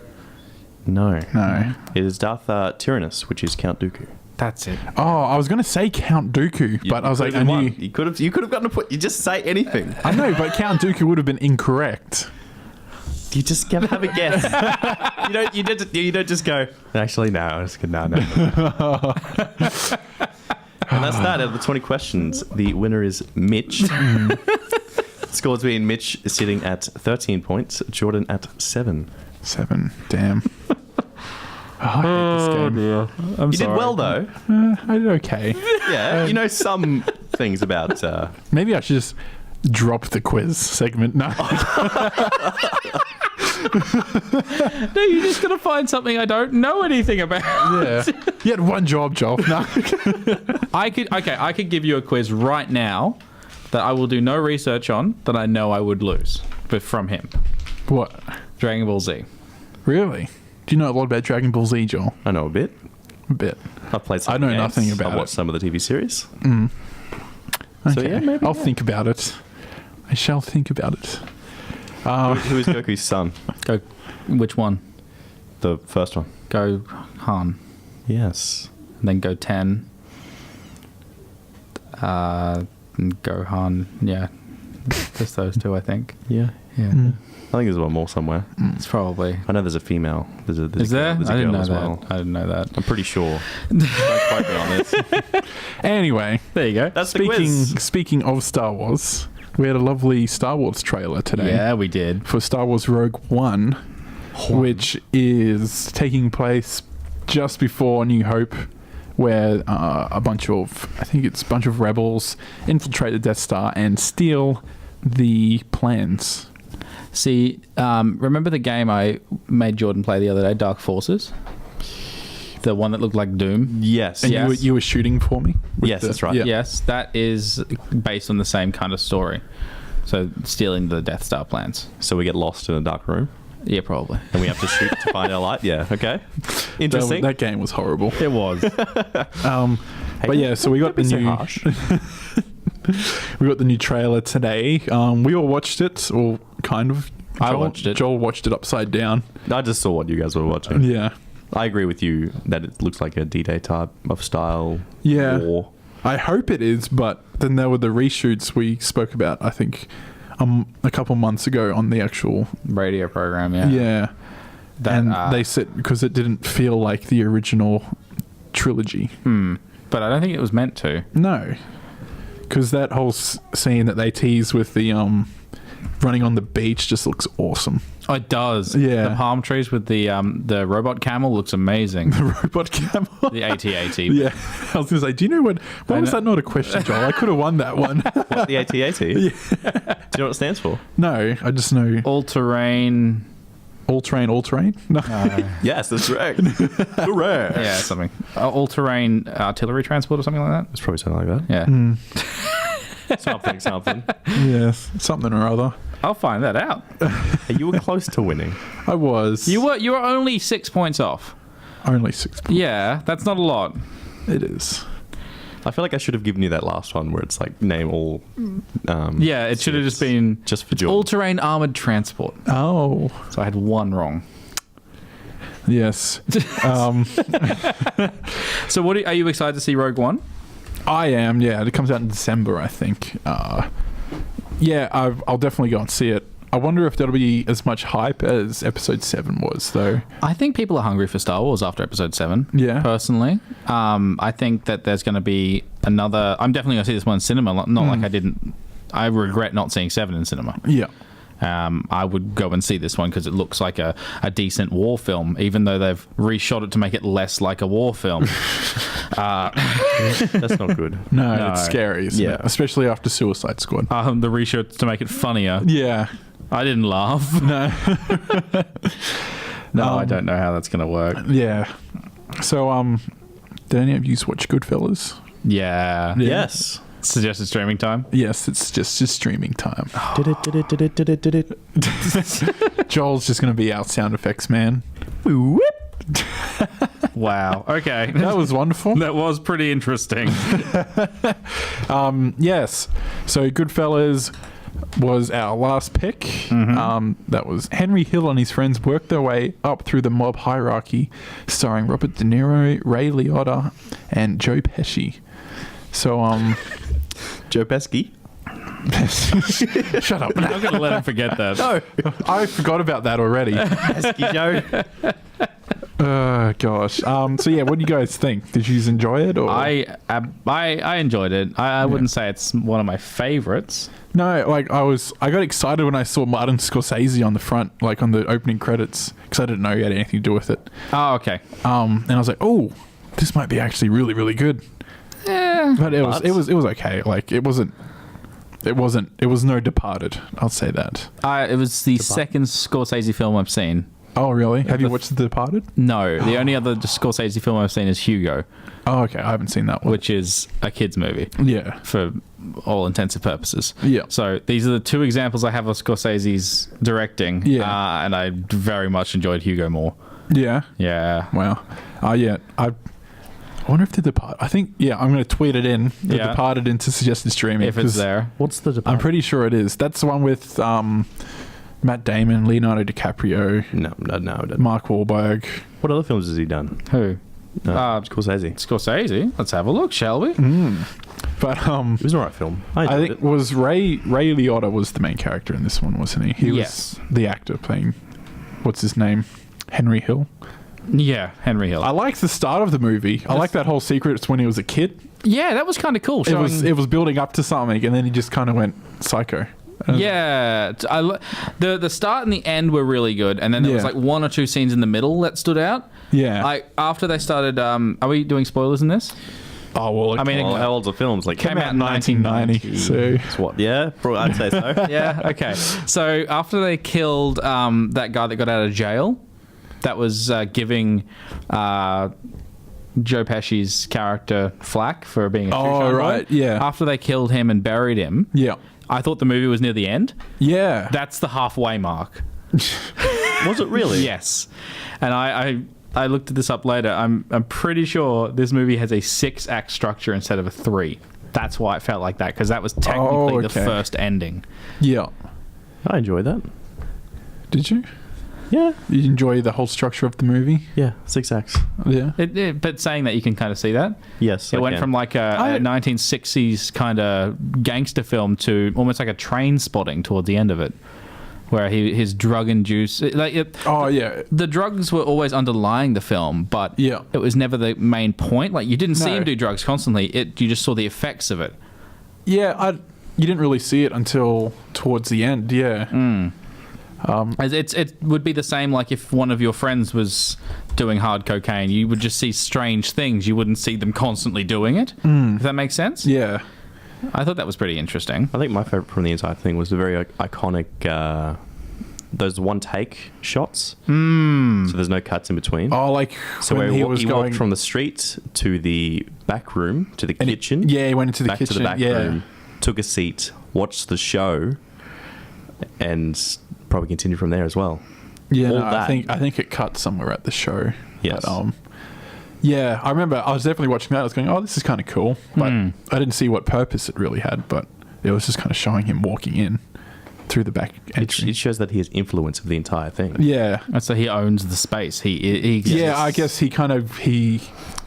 No. No. It is Darth Tyrannus, which is Count Dooku. That's it. Oh, I was going to say Count Dooku, but I was like, I knew. You could have gotten a point. You just say anything. I know, but Count Dooku would have been incorrect. You just have a guess. you don't just go, actually, no. I was no. And that's that. Out of the 20 questions, the winner is Mitch. Scores being Mitch sitting at 13 points, Jordan at 7. 7. Damn. Oh, I hate this game. dear. I'm You did well, though. I did okay. Yeah, you know some things about... Maybe I should just drop the quiz segment. No. No, you're just gonna find something I don't know anything about. Yeah. You had one job, Joel. No. I could give you a quiz right now that I will do no research on that I know I would lose, but from him. What? Dragon Ball Z. Really? Do you know a lot about Dragon Ball Z, Joel? I know a bit. A bit. I've played some I know games. nothing about I've watched it. some of the TV series. Okay. So, yeah, maybe, I'll yeah. think about it. I shall think about it. Who is Goku's son? Go. Which one? The first one. Go Han. Yes. And then go 10. And go Han. Yeah. Just those two, I think. Yeah. Yeah. I think there's one more somewhere. It's probably. I know there's a female. There's a Is there? There's a I didn't girl know as that. well. I didn't know that. I'm pretty sure. Don't quote me on this. Anyway, There you go. That's the quiz. speaking of Star Wars, we had a lovely Star Wars trailer today. Yeah, we did. For Star Wars Rogue One, which is taking place just before New Hope, where a bunch of rebels infiltrate the Death Star and steal the plans. See, remember the game I made Jordan play the other day, Dark Forces? The one that looked like Doom? Yes. And Yes. you were shooting for me? with Yes, that's right. Yeah. Yes, that is based on the same kind of story. So, stealing the Death Star plans. So we get lost in a dark room Yeah, probably. and we have to shoot to find our light. Yeah. Okay. Interesting. That game was horrible. It was. But yeah, so we got the Don't be so new harsh. we got the new trailer today. We all watched it, or kind of. I watched it. Joel watched it upside down. I just saw what you guys were watching. Yeah. I agree with you that it looks like a D-Day type of style. Yeah. War. I hope it is, but then there were the reshoots we spoke about, I think, a couple months ago on the actual. Radio program, yeah. Yeah. That, And they said because it didn't feel like the original trilogy. But I don't think it was meant to. No. Because that whole scene that they tease with the running on the beach just looks awesome. Oh, it does. Yeah. The palm trees with the robot camel looks amazing. The robot camel. The AT-AT. Yeah. I was going to say, do you know what? Why was know. that not a question, Joel? I could have won that one. What, the AT-AT? Do you know what it stands for? No, I just know All-terrain. all-terrain? No. Yes, that's correct. Correct. Yeah, something. All-terrain artillery transport or something like that. It's probably something like Yeah. that. Something. Yes, something or other. I'll find that out. Hey, you were close to winning. I was. You were only 6 points off. Only 6 points. Yeah, that's not a lot. It is. I feel like I should have given you that last one where it's like name all. Yeah, it should have just been just for Jordan. all-terrain armored transport. Oh. So I had one wrong. Yes. So, are you excited to see Rogue One? I am, yeah. It comes out in December, I think. Yeah, I'll definitely go and see it. I wonder if that'll be as much hype as Episode 7 was, though. I think people are hungry for Star Wars after Episode 7. Yeah. Personally. I think that there's going to be another... I'm definitely going to see this one in cinema. Not like I didn't... I regret not seeing 7 in cinema. Yeah. I would go and see this one because it looks like a decent war film, even though they've reshot it to make it less like a war film. That's not good. No, it's scary, isn't Yeah. it? Especially after Suicide Squad. The reshots to make it funnier. Yeah. I didn't laugh. No. No, I don't know how that's going to work. Yeah. So, did any of you watch Goodfellas? Yeah. Yes. Suggested streaming time? Yes, it's just streaming time. Did it. Joel's just going to be our sound effects man. Wow. Okay. That was wonderful. That was pretty interesting. Yes. So Goodfellas was our last pick. That was Henry Hill and his friends worked their way up through the mob hierarchy, starring Robert De Niro, Ray Liotta, and Joe Pesci. So, Joe Pesci. Shut up. I'm going to let him forget that. No. I forgot about that already. Pesci Joe. Gosh. So yeah, what do you guys think? Did you enjoy it? Or I enjoyed it. I wouldn't say it's one of my favorites. no, like I got excited when I saw Martin Scorsese on the front, like on the opening credits, because I didn't know he had anything to do with it. Oh, okay. And I was like, oh, this might be actually really, really good. Yeah. But it was okay. Like it was no Departed. I'll say that. It was the second Scorsese film I've seen. Oh really? Have you watched The Departed? No, the only other Scorsese film I've seen is Hugo, Oh okay, I haven't seen that one. which is a kid's movie Yeah. for all intensive purposes. Yeah. So these are the two examples I have of Scorsese's directing. Yeah. And I very much enjoyed Hugo more. Yeah. Yeah. Wow. Yeah. I wonder if The Departed. I think I'm going to tweet it in. The Yeah. Departed into suggested streaming. If it's 'cause there. What's the I'm Departed? pretty sure it is. That's the one with Matt Damon, Leonardo DiCaprio, No. Mark Wahlberg. What other films has he done? Who? Scorsese. Scorsese. Let's have a look, shall we? But It was an alright film. I I enjoyed think it. was Ray Liotta was the main character in this one, wasn't he? He Yes. was the actor playing, what's his name? Henry Hill. Yeah, Henry Hill. I liked the start of the movie. I like that whole secret when he was a kid. Yeah, that was kind of cool. It was building up to something, and then he just kind of went psycho. Yeah, the start and the end were really good, and then there was Yeah. like one or two scenes in the middle that stood out. Yeah. Like after they started, are we doing spoilers in this? Oh well. I mean, Well, how old's the films? Like came out in 1990. So It's what? Yeah, I'd say so. Yeah. Okay. So after they killed that guy that got out of jail, that was giving Joe Pesci's character flack for being a shoeshine boy. right, yeah. After they killed him and buried him, yeah, I thought the movie was near the end. yeah. That's the halfway mark. Was it really? Yes. And I looked this up later. I'm pretty sure this movie has a 6-act structure instead of a 3. That's why it felt like that, because that was technically the okay. first ending. Yeah. I enjoyed that. Did you? Yeah. You enjoy the whole structure of the movie? Yeah. 6 acts. Yeah. But saying that, you can kind of see that. Yes. It I went can. from like a 1960s kind of gangster film to almost like a train spotting towards the end of it, where his drug induced Oh yeah. the drugs were always underlying the film, but Yeah. it was never the main point. Like you didn't see No. him do drugs constantly. You just saw the effects of it. Yeah. You didn't really see it until towards the end. Yeah. It would be the same like if one of your friends was doing hard cocaine, you would just see strange things. You wouldn't see them constantly doing it. If that makes sense. Yeah. I thought that was pretty interesting. I think my favorite from the entire thing was the very iconic those one take shots. So there's no cuts in between. Oh, like So when where he was he going walked from the street to the back room to the and kitchen. Yeah, he went into the back kitchen. to the back yeah. room, took a seat, watched the show, and probably continued from there as well. Yeah, All no, that. I think it cut somewhere at the show. Yes. But, yeah, I remember I was definitely watching that. I was going, oh, this is kind of cool. But I didn't see what purpose it really had. But it was just kind of showing him walking in through the back entry. It shows that he has influence of the entire thing. Yeah. And so he owns the space. He Yeah, I guess he kind of he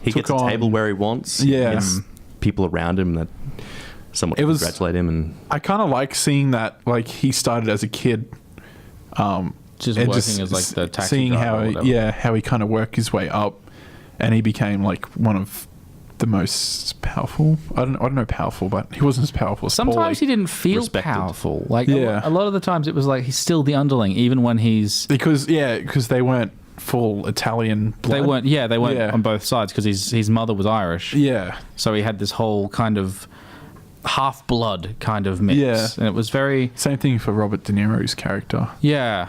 He took gets a on- table where he wants. Yeah. He gets people around him that somewhat congratulate him. And I kind of like seeing that, like, he started as a kid. just and working as like the taxi seeing driver. how or whatever. how he kind of worked his way up, and he became like one of the most powerful. I don't know powerful, but he wasn't as powerful as Sometimes Paulie. he didn't feel Respected. powerful. Like Yeah. a lot of the times it was like he's still the underling, even when he's. because they weren't full Italian blood. They weren't. Yeah, they weren't Yeah. on both sides because his mother was Irish. Yeah. So he had this whole kind of half blood kind of mix. Yeah. And it was very. Same thing for Robert De Niro's character. Yeah.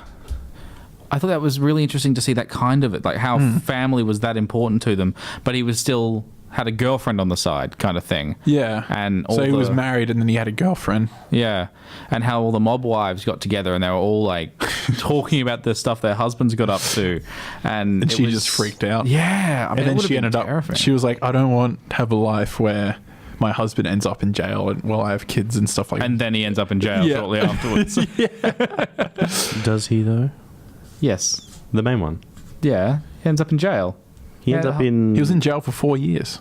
I thought that was really interesting to see that kind of it, like how family was that important to them, but he was still had a girlfriend on the side kind of thing. Yeah. And all so he was the- married and then he had a girlfriend. Yeah. And how all the mob wives got together and they were all like talking about the stuff their husbands got up to. And it she was- just freaked out. Yeah. I mean, And it then would've she been ended terrifying. up, she was like, I don't want to have a life where my husband ends up in jail and I have kids and stuff like that. And then he ends up in jail Yeah. shortly afterwards. does he, though? Yes. The main one. Yeah. He ends up in jail. He ends Yeah. up in... He was in jail for 4 years,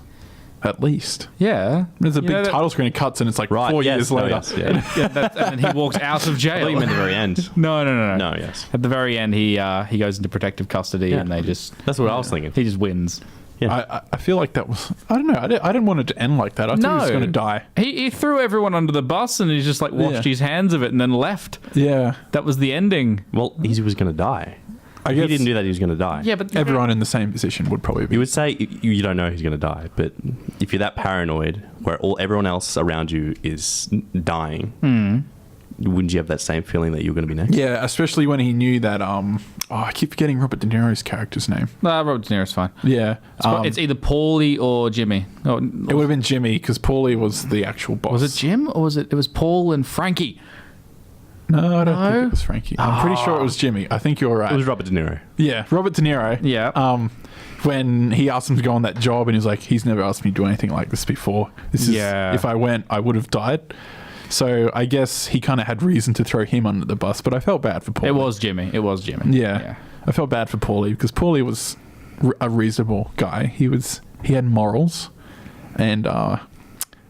at least. Yeah. There's a You big know that- title screen, it cuts, and it's like Right, 4 yes, years no, later. yes, yeah. Yeah, and then he walks out of I jail. thought you meant the very end. No. No, yes. At the very end, he goes into protective custody, Yeah. and they just That's what I was thinking. he just wins. Yeah. I feel like that was... I don't know. I didn't want it to end like that. I thought he was going to die. He threw everyone under the bus, and he just like washed Yeah. his hands of it, and then left. Yeah. That was the ending. Well, he was going to die. I If guess he didn't do that, he was going to die. Yeah, but everyone in the same position would probably be... You would say you don't know he's going to die, but if you're that paranoid where everyone else around you is dying, wouldn't you have that same feeling that you're going to be next? Yeah, especially when he knew that... I keep forgetting Robert De Niro's character's name. Robert De Niro's fine. Yeah. It's either Paulie or Jimmy. Oh, it would have been Jimmy, because Paulie was the actual boss. was it Jim or was it? It was Paul and Frankie. No, I don't No? think it was Frankie. I'm pretty sure it was Jimmy. I think you're right. It was Robert De Niro. Yeah, Robert De Niro. Yeah. When he asked him to go on that job, and he's like, he's never asked me to do anything like this before. This is Yeah. if I went, I would have died. So I guess he kind of had reason to throw him under the bus, but I felt bad for Paulie. It was Jimmy. Yeah. I felt bad for Paulie because Paulie was a reasonable guy. He had morals, and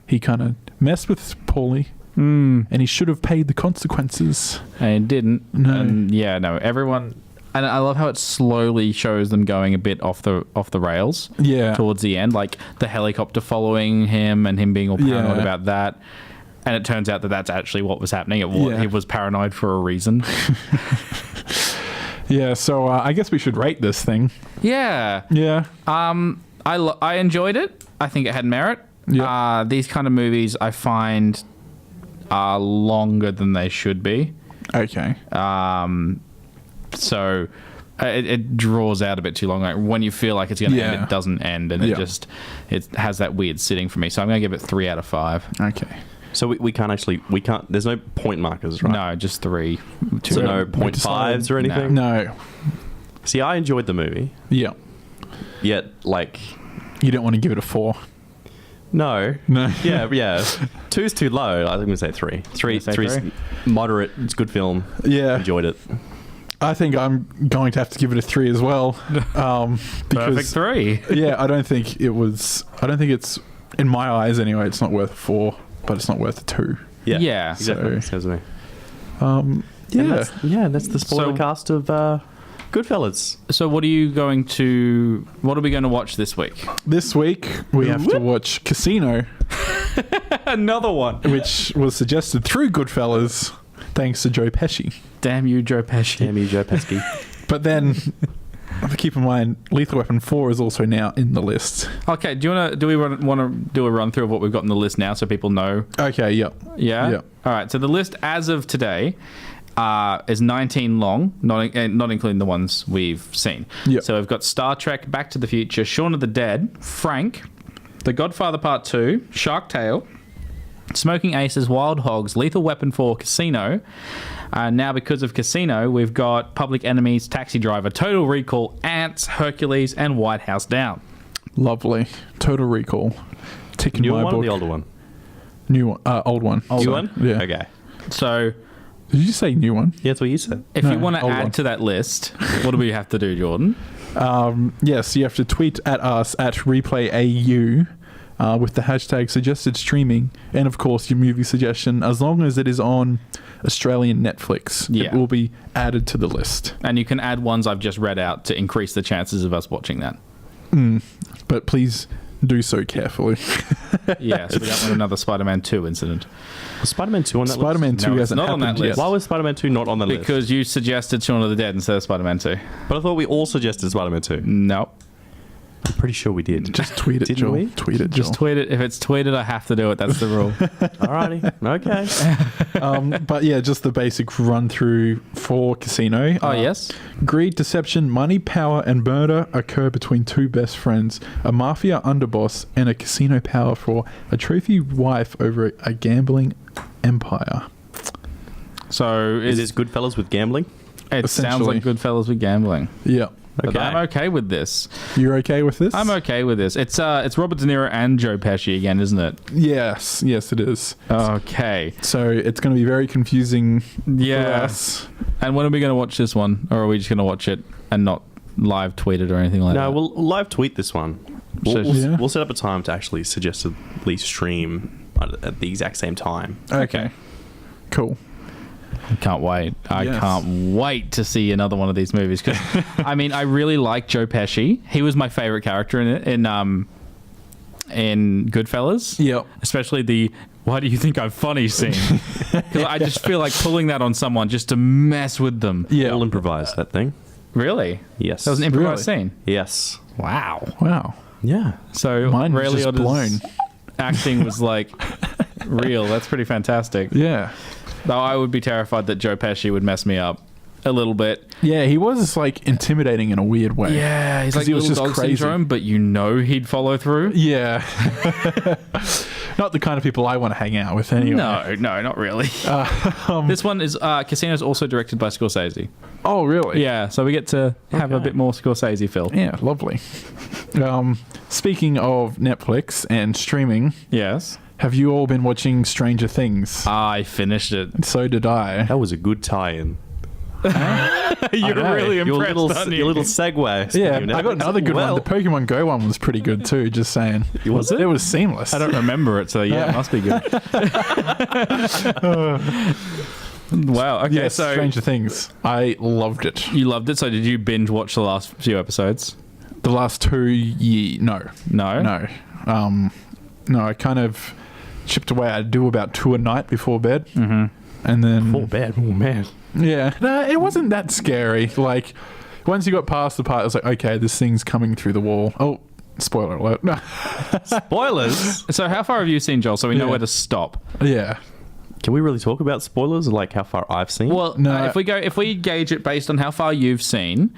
he kind of messed with Paulie, and he should have paid the consequences. And it didn't. No. And everyone. And I love how it slowly shows them going a bit off the rails. Yeah. Towards the end, like the helicopter following him and him being all paranoid Yeah. about that. And it turns out that that's actually what was happening. Yeah. He was paranoid for a reason. Yeah, so I guess we should rate this thing. Yeah. Yeah. I enjoyed it. I think it had merit. Yeah. These kind of movies I find are longer than they should be. Okay. So it draws out a bit too long. Like when you feel like it's going to end, Yeah. it doesn't end, and Yeah. it has that weird sitting for me. So I'm going to give it 3 out of 5. Okay. So we can't there's no point markers, right? No, just 3. So no we point decided- fives or anything? No. See, I enjoyed the movie, Yeah. yet, like, You don't want to give it a 4. no. No. Yeah. 2's too low. I think I'm going to say 3. Say 3's three? moderate. It's a good film. Yeah. Enjoyed it. I think I'm going to have to give it a 3 as well. Perfect Because 3. yeah, I don't think it's, in my eyes anyway, it's not worth a 4, but it's not worth a 2. Yeah. Yeah. Exactly. So- Sounds to me. Yeah. And that's the spoiler So- cast of Goodfellas. So what are we going to watch this week? This week we have to watch Casino, Another one. which was suggested through Goodfellas, thanks to Joe Pesci. Damn you, Joe Pesci. Damn you, Joe Pesci. But then, keep in mind, Lethal Weapon 4 is also now in the list. Okay, do we want to do a run through of what we've got on the list now so people know? Okay, yep. Yeah? Yeah. All right, so the list as of today is 19 long, not including the ones we've seen. Yeah. So we've got Star Trek, Back to the Future, Shaun of the Dead, Frank, The Godfather Part 2, Shark Tale, Smoking Aces, Wild Hogs, Lethal Weapon 4, Casino. Now, because of Casino, we've got Public Enemies, Taxi Driver, Total Recall, Ants, Hercules, and White House Down. Lovely. Total Recall. Tick in New my one book. or the older one? New one. Old one. New Sorry. one? Yeah. Okay. So Did you say new one? Yeah, that's what you said. If No, you want to old add one. to that list, what do we have to do, Jordan? Yes, you have to tweet at us at ReplayAU with the hashtag suggested streaming, and of course your movie suggestion, as long as it is on Australian Netflix. Yeah. It will be added to the list. And you can add ones I've just read out to increase the chances of us watching that. But please do so carefully. Yeah, so we don't want another Spider-Man 2 incident. Was Spider-Man 2 on that Spider-Man list? 2 No, it's hasn't not on that happened yet. list. Why was Spider-Man 2 not on the list? Because you suggested Shaun of the Dead instead of Spider-Man 2. But I thought we all suggested Spider-Man 2. No. I'm pretty sure we did. Just tweet it, Didn't Joel. we? Tweet it, Just Joel. tweet it. If it's tweeted, I have to do it. That's the rule. Alrighty. Okay. But yeah, just the basic run through for Casino. Oh, yes? Greed, deception, money, power, and murder occur between two best friends, a mafia underboss, and a casino power for a trophy wife over a gambling empire. So Is this Goodfellas with gambling? it sounds essentially- like Goodfellas with gambling. Yeah. But Okay. I'm okay with this. You're okay with this? I'm okay with this. It's Robert De Niro and Joe Pesci again, isn't it? Yes. Yes, it is. Okay. So it's going to be very confusing for Yeah. us. And when are we going to watch this one? Or are we just going to watch it and not live tweet it or anything like that? No, we'll live tweet this one. So- Yeah. We'll set up a time to actually suggestedly stream at the exact same time. Okay. Cool. I can't wait. I Yes. can't wait to see another one of these movies. Because, I mean, I really like Joe Pesci. He was my favorite character in it, in Goodfellas. Yep. Especially the "why do you think I'm funny" scene. Because I just feel like pulling that on someone just to mess with them. Yeah. All improvised, that thing. Really? Yes. That was an improvised Really? scene. Yes. Wow. Wow. Yeah. So Mine was Ray just Liotta's blown. acting was like real. That's pretty fantastic. Yeah. Though I would be terrified that Joe Pesci would mess me up a little bit. Yeah, he was like intimidating in a weird way. Yeah, he's 'Cause like he was little just dog crazy. syndrome, but you know he'd follow through. Yeah. Not the kind of people I want to hang out with anyway. No, not really. This one is Casino's also directed by Scorsese. Oh, really? Yeah, so we get to have a Okay. bit more Scorsese, Phil. Yeah, lovely. Speaking of Netflix and streaming, Yes. have you all been watching Stranger Things? I finished it. So did I. That was a good tie-in. You're know. really Your impressed, little, aren't you? your little segue. Yeah, Steven. I got another good one. The Pokemon Go one was pretty good too, just saying. Was it? It was seamless. I don't remember it, so yeah, it must be good. Wow. Okay, Yes, so Stranger Things. I loved it. you loved it. So did you binge watch the last few episodes? The last 2 years, no. No. No. No, I kind of chipped away. I'd do about 2 a night before bed. Mm-hmm. And then... Oh, bad. Oh, man. Yeah. No, it wasn't that scary. Like, once you got past the part, it was like, okay, this thing's coming through the wall. Oh, spoiler alert. No. Spoilers. So how far have you seen, Joel? So we know Yeah. where to stop. Yeah. Can we really talk about spoilers? Like how far I've seen? Well, No. if we gauge it based on how far you've seen,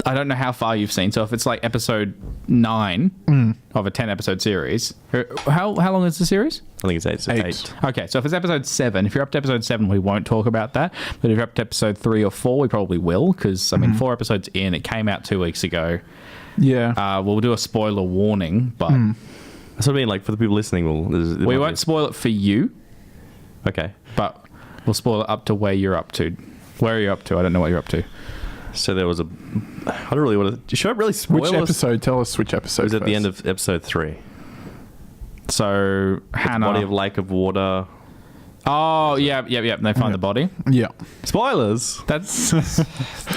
I don't know how far you've seen. So if it's like episode 9 of a 10 episode series, how long is the series? I think it's 8. Okay, so if it's episode 7, if you're up to episode 7, we won't talk about that. But if you're up to episode 3 or 4, we probably will, because I mean, 4 episodes in, it came out 2 weeks ago. Yeah. We'll do a spoiler warning, but That's what I mean. Like for the people listening, we won't spoil it for you. Okay. But we'll spoil it up to where you're up to. Where are you up to? I don't know what you're up to. So there was a. I don't really want to. Should I really spoil Which us? episode? Tell us which episode. It was at the first. end of episode 3. So Hannah. Body of lake of water. Oh, yeah. They find the body. Yeah. Spoilers. That's.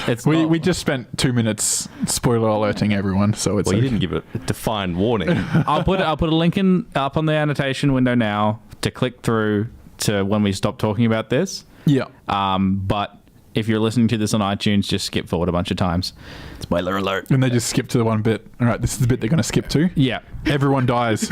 It's We just spent 2 minutes spoiler alerting everyone, so it's Well, you okay. didn't give it a defined warning. I'll put a link up on the annotation window now to click through to when we stop talking about this. Yeah. But if you're listening to this on iTunes, just skip forward a bunch of times. Spoiler alert. And they just skip to the one bit. All right, this is the bit they're going to skip to. Yeah, Everyone dies.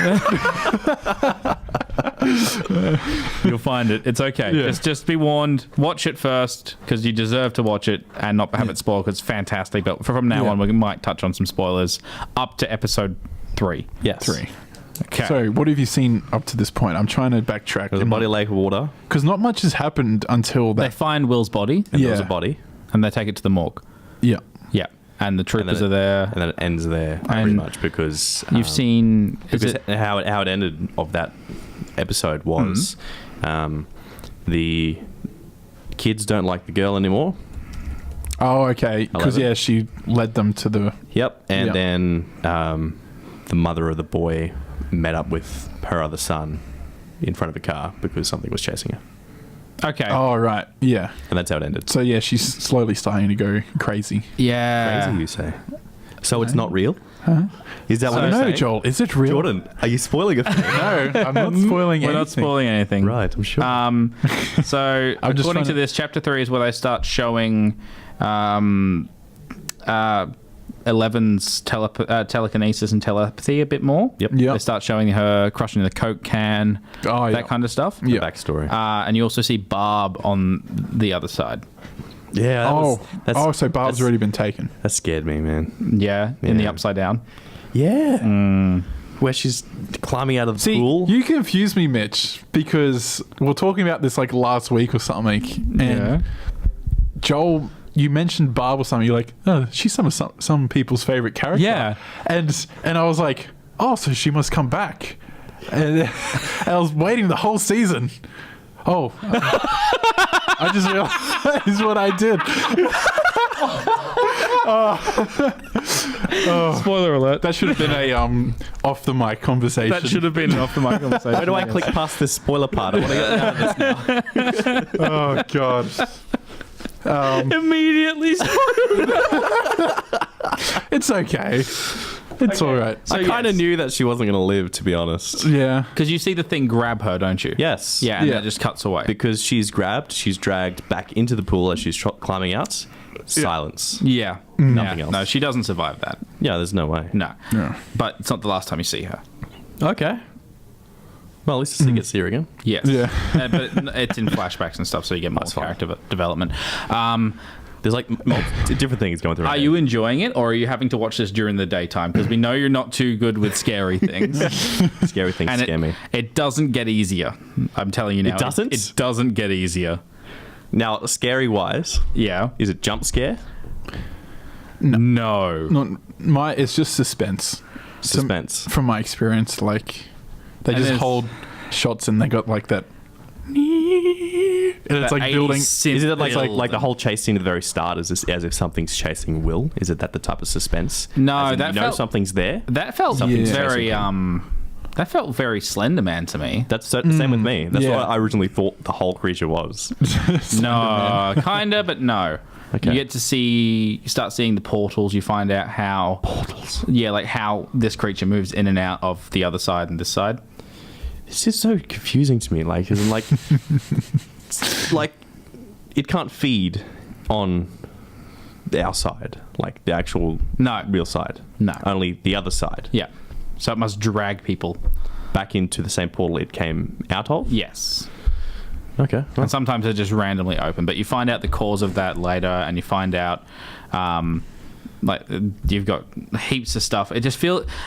you'll find it. It's okay. Yeah. Just be warned. Watch it first because you deserve to watch it and not have it spoiled because it's fantastic. But from now Yeah. on, we might touch on some spoilers up to episode 3. Yes. 3. Okay. So, what have you seen up to this point? I'm trying to backtrack. There was a body of lake of water. Because not much has happened until They that. find Will's body And there was a Yeah. body. and they take it to the morgue. Yeah. Yeah, and the troopers it- are there. And then it ends there pretty And much because You've seen because how it ended of that episode was the kids don't like the girl anymore. Oh, okay. Because 11. she led them to the. Yep. And Yep. then the mother of the boy met up with her other son in front of a car because something was chasing her. Okay. Oh, right. Yeah. And that's how it ended. So yeah, she's slowly starting to go crazy. Yeah. Crazy, you say? So it's not real? Is that I what don't you're know, saying? Joel. Is it real? Jordan, are you spoiling it? No, I'm not spoiling We're anything. not spoiling anything. Right, I'm sure. So I'm just according trying to this, chapter 3 is where they start showing Eleven's telekinesis and telepathy a bit more. Yep. Yep. They start showing her crushing the Coke can, Oh, that yeah. kind of stuff. Yeah. Backstory. And you also see Barb on the other side. Yeah. So Barb's already been taken. That scared me, man. Yeah, in the Yeah. upside down. Yeah. Where she's climbing out of the See, pool. you confuse me, Mitch, because we were talking about this like last week or something, and Joel, you mentioned Barb or something. You're like, oh, she's some people's favorite character. Yeah. and I was like, oh, so she must come back. And I was waiting the whole season. Oh, I just realized what I did. Spoiler alert. That should have been a off the mic conversation. That should have been an off the mic conversation. Where do I click past this spoiler part? I want to get out of this now. Oh god. Immediately It's okay. It's all right. So I kind of yes. knew that she wasn't going to live, to be honest. Yeah. Because you see the thing grab her, don't you? Yes. Yeah, and Yeah. then it just cuts away. Because she's grabbed, she's dragged back into the pool as she's climbing out. Silence. Yeah. Nothing else. No, she doesn't survive that. Yeah, there's no way. No. Yeah. But it's not the last time you see her. Okay. Well, at least she gets here again. Yes. Yeah. But it's in flashbacks and stuff, so you get more That's fine. character development. There's like different things going through. Are you enjoying it, or are you having to watch this during the daytime? Because we know you're not too good with scary things. Scary things And scare me. it doesn't get easier. I'm telling you now. It doesn't? It doesn't get easier. Now, scary wise, Yeah. is it jump scare? No. Not it's just suspense. Suspense. From my experience, like they And just there's- hold shots and they got like that. And it's like building. Is it like the whole chase scene at the very start is as if something's chasing Will? Is it that the type of suspense? No, As in that you know felt- something's there. That felt Something's very chasing that felt very Slender Man to me. That's the same with me. That's yeah. what I originally thought the whole creature was. No, kinda, but no. Okay. You get to see, you start seeing the portals. You find out how like how this creature moves in and out of the other side and this side. It's just so confusing to me. Like, as in, like, like it can't feed on our side, like the actual real side. No. Only the other side. Yeah, so it must drag people. Back into the same portal it came out of. Yes, Okay. and sometimes they're just randomly open. But you find out the cause of that later, and you find out. Like you've got heaps of stuff. It just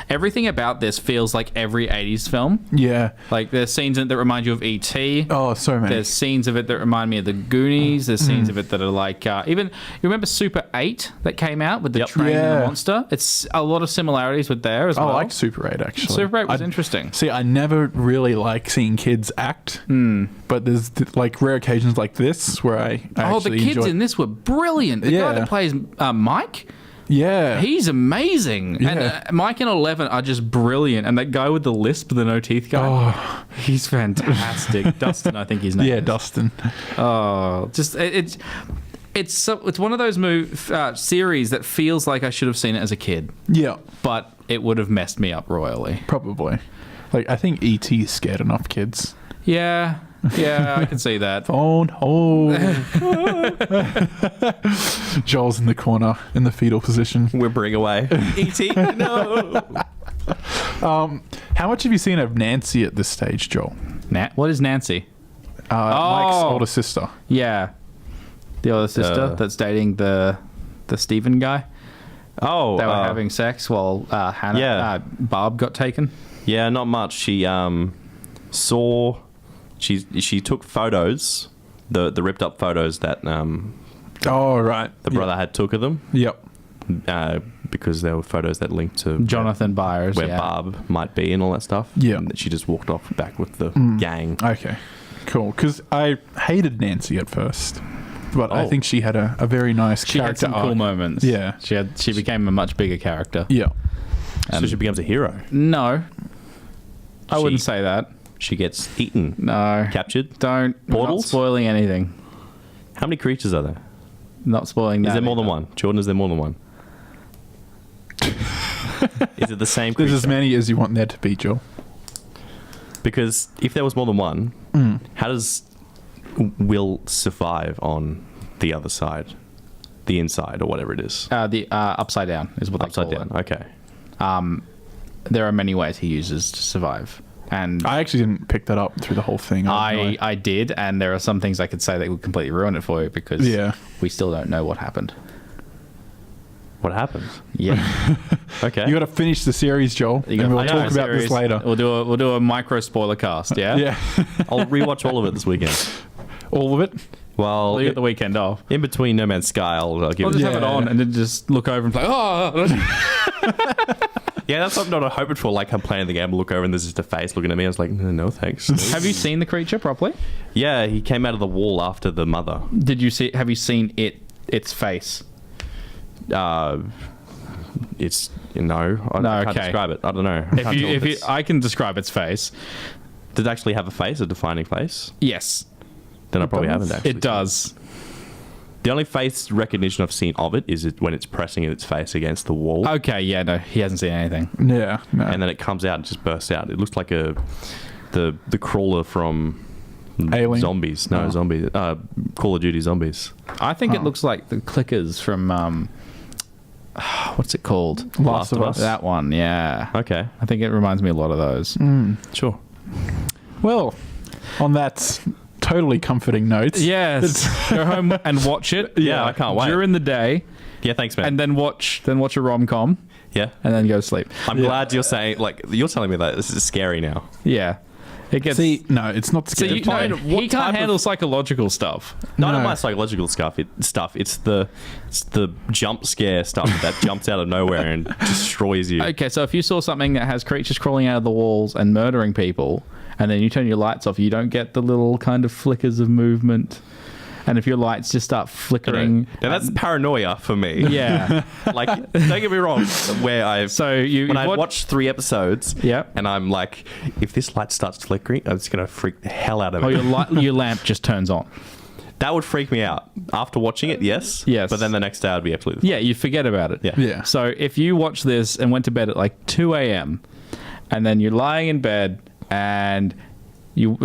everything about this feels like every 80s film. Yeah. Like there's scenes in it that remind you of E.T. Oh, so many. There's scenes of it that remind me of the Goonies. There's scenes of it that are like even you remember Super 8 that came out with the train and Yeah. the monster. It's a lot of similarities with there as I well. like Super 8 actually. Super 8 was interesting. See, I never really like seeing kids act, but there's like rare occasions like this where I Oh, the actually kids enjoy. in this were brilliant. The guy Yeah. that plays Mike. Yeah. He's amazing. Yeah. And Mike and 11 are just brilliant. And that guy with the lisp, the no teeth guy, Oh, he's fantastic. Dustin, I think his name yeah, is. Dustin. Oh, just it's one of those series that feels like I should have seen it as a kid, Yeah, but it would have messed me up royally. probably. Like I think E.T. scared enough kids. Yeah, I can see that. Phone home. Joel's in the corner in the fetal position. Whimpering away. E.T. No. How much have you seen of Nancy at this stage, Joel? What is Nancy? Mike's older sister. Yeah, the other sister that's dating the Stephen guy. Oh, They were having sex while Hannah, Barb got taken. Yeah, not much. She saw. She took photos, the ripped up photos that Oh, right. the brother had took of them. Yep. Because there were photos that linked to Jonathan Byers, where yeah. Barb might be and all that stuff. Yeah. And she just walked off back with the gang. Okay. Cool. Because I hated Nancy at first. but I think she had a very nice She had character some cool arc. moments. Yeah. She became a much bigger character. Yeah. So she becomes a hero. No. I She- wouldn't say that. She gets eaten, No. captured. Don't. Not Portals? spoiling anything. How many creatures are there? Not spoiling that. Is there more than either. one? Jordan, is there more than one? Is it the same There's creature? as many as you want there to be, Joel. Because if there was more than one, how does Will survive on the other side? The inside, or whatever it is. The upside down is what Upside they call down. Okay. it. There are many ways he uses to survive. And I actually didn't pick that up through the whole thing. I did, and there are some things I could say that would completely ruin it for you because Yeah. we still don't know what happened. What happened? Yeah. Okay. You got to finish the series, Joel, You and gotta we'll finish talk the about this series. later. We'll do a micro spoiler cast, yeah? Yeah. I'll rewatch all of it this weekend. All of it. Well, We'll get the weekend off. in between No Man's Sky, I'll give We'll it. just have it on and then just look over and play, oh! Yeah, that's what I'm not hoping for. Like, I'm playing the game, I look over, and there's just a face looking at me. I was like, no thanks. Have you seen the creature properly? Yeah, he came out of the wall after the mother. Have you seen its face? It's no, I can't okay. describe it. I don't know. I can't tell if it's- I can describe its face. Does it actually have a face, a defining face? Yes, Then I probably does? haven't actually. it does. The only face recognition I've seen of it is when it's pressing its face against the wall, Okay, yeah, no, he hasn't seen anything. Yeah. No. and then it comes out and just bursts out. It looks like the crawler from Alien? Zombies. No, Oh. Zombies. Call of Duty Zombies. I think it looks like the clickers from what's it called? Last of Us. That one, yeah. Okay, I think it reminds me a lot of those. sure. Well, on that totally comforting note. Yes, go home and watch it. Yeah, I can't wait. During the day, Yeah, thanks, man. and then watch a rom com, yeah, and then go to sleep. I'm glad you're saying you're telling me that this is scary now. Yeah, it gets. See, no, it's not so scary. he can't handle psychological stuff. Not No. my psychological stuff. It's the jump scare stuff that jumps out of nowhere and destroys you. Okay, so if you saw something that has creatures crawling out of the walls and murdering people, and then you turn your lights off, you don't get the little kind of flickers of movement. And if your lights just start flickering, Now that's paranoia for me. yeah. Like, don't get me wrong. Where I've So when I watched 3 episodes, Yep. and I'm like, if this light starts flickering, I'm just gonna freak the hell out of Oh, it. your lamp just turns on. That would freak me out. After watching it, yes. Yes. But then the next day I'd be absolutely Yeah, you forget about it. Yeah. Yeah. So if you watch this and went to bed at like 2 a.m. and then you're lying in bed and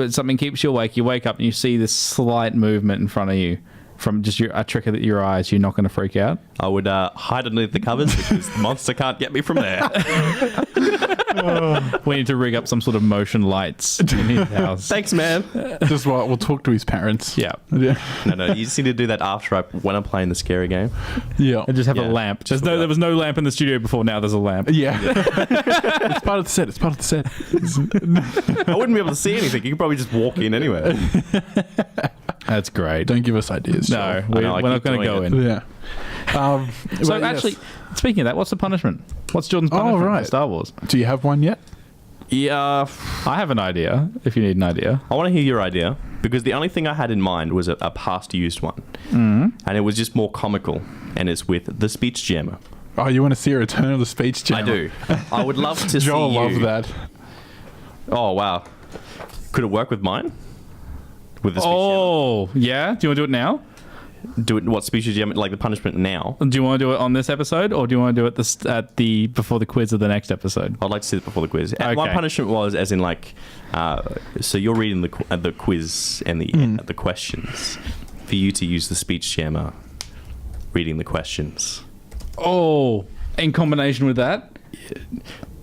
something keeps you awake, you wake up and you see this slight movement in front of you from just a trick of your eyes, you're not going to freak out? I would hide underneath the covers because the monster can't get me from there. We need to rig up some sort of motion lights in his house. Thanks, man. Just what we'll talk to his parents. Yeah. Yeah. No, you just need to do that after when I'm playing the scary game. Yeah. And just have Yeah. a lamp. Just There was no lamp in the studio before, now there's a lamp. Yeah. It's part of the set. It's part of the set. I wouldn't be able to see anything. You could probably just walk in anyway. That's great. Don't give us ideas. No, Joel. we're know, I not keep going to doing go it. in. Yeah. So well, yes. actually, speaking of that, what's the punishment? What's Jordan's punishment right. for Star Wars? Do you have one yet? Yeah, I have an idea, if you need an idea. I want to hear your idea because the only thing I had in mind was a past used one, and it was just more comical, and it's with the speech jammer. Oh, you want to see a return of the speech jammer? I do. I would love to Joel see you. loves that. Oh wow, could it work with mine? With the speech Oh, yeah? Do you want to do it now? jammer? Do it. What speech jammer? Like the punishment now? Do you want to do it on this episode, or do you want to do it before the quiz of the next episode? I'd like to see it before the quiz. And my Okay. punishment was as in like, so you're reading the quiz and the questions for you to use the speech jammer, reading the questions. Oh, in combination with that?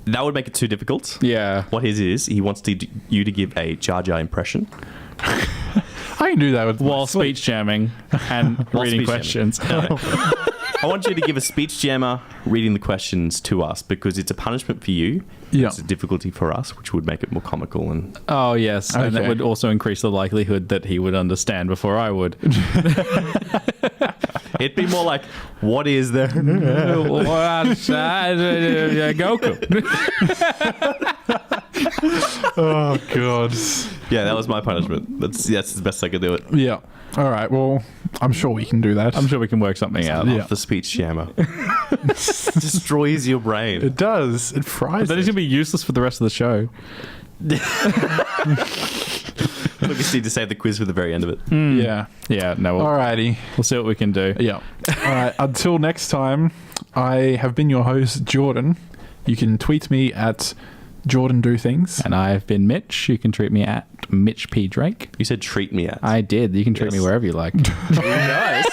That would make it too difficult. Yeah. What his is, he wants you to give a Jar Jar impression. I can do that with While my sleep. speech jamming and While reading speech questions. jamming. I want you to give a speech jammer reading the questions to us because it's a punishment for you. Yeah. It's a difficulty for us, which would make it more comical and Oh, yes. And that Okay. would also increase the likelihood that he would understand before I would. it'd be more like, what is there? Goku. Oh, God. Yeah, that was my punishment. That's the best I could do it. Yeah. All right. Well, I'm sure we can do that. I'm sure we can work something out. Yeah. The speech jammer destroys your brain. It does. It fries That is it. going to be useless for the rest of the show. We just need to save the quiz for the very end of it. Yeah. Yeah, no, All righty. we'll see what we can do. Yeah. All right. Until next time, I have been your host, Jordan. You can tweet me at Jordan Do Things. And I've been Mitch. You can treat me at Mitch P. Drake. You said treat me at. I did. You can treat me Yes. wherever you like. Nice.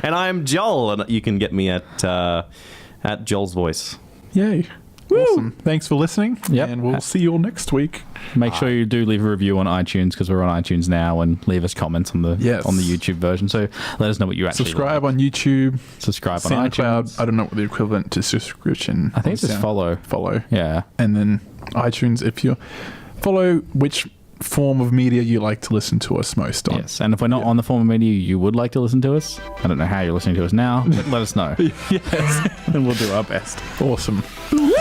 And I'm Joel, and you can get me at Joel's Voice. Yay. Awesome. Thanks for listening. Yep. And we'll see you all next week. Make sure you do leave a review on iTunes because we're on iTunes now, and leave us comments on the Yes. on the YouTube version. So let us know what you actually Subscribe like. on YouTube. Subscribe on SoundCloud. iTunes. I don't know what the equivalent to subscription. I think on it's just Sound- follow. Follow. Yeah. And then iTunes if you follow which form of media you like to listen to us most on. Yes. And if we're not Yeah. on the form of media you would like to listen to us, I don't know how you're listening to us now, but let us know. Yes. And we'll do our best. Awesome. Whoop!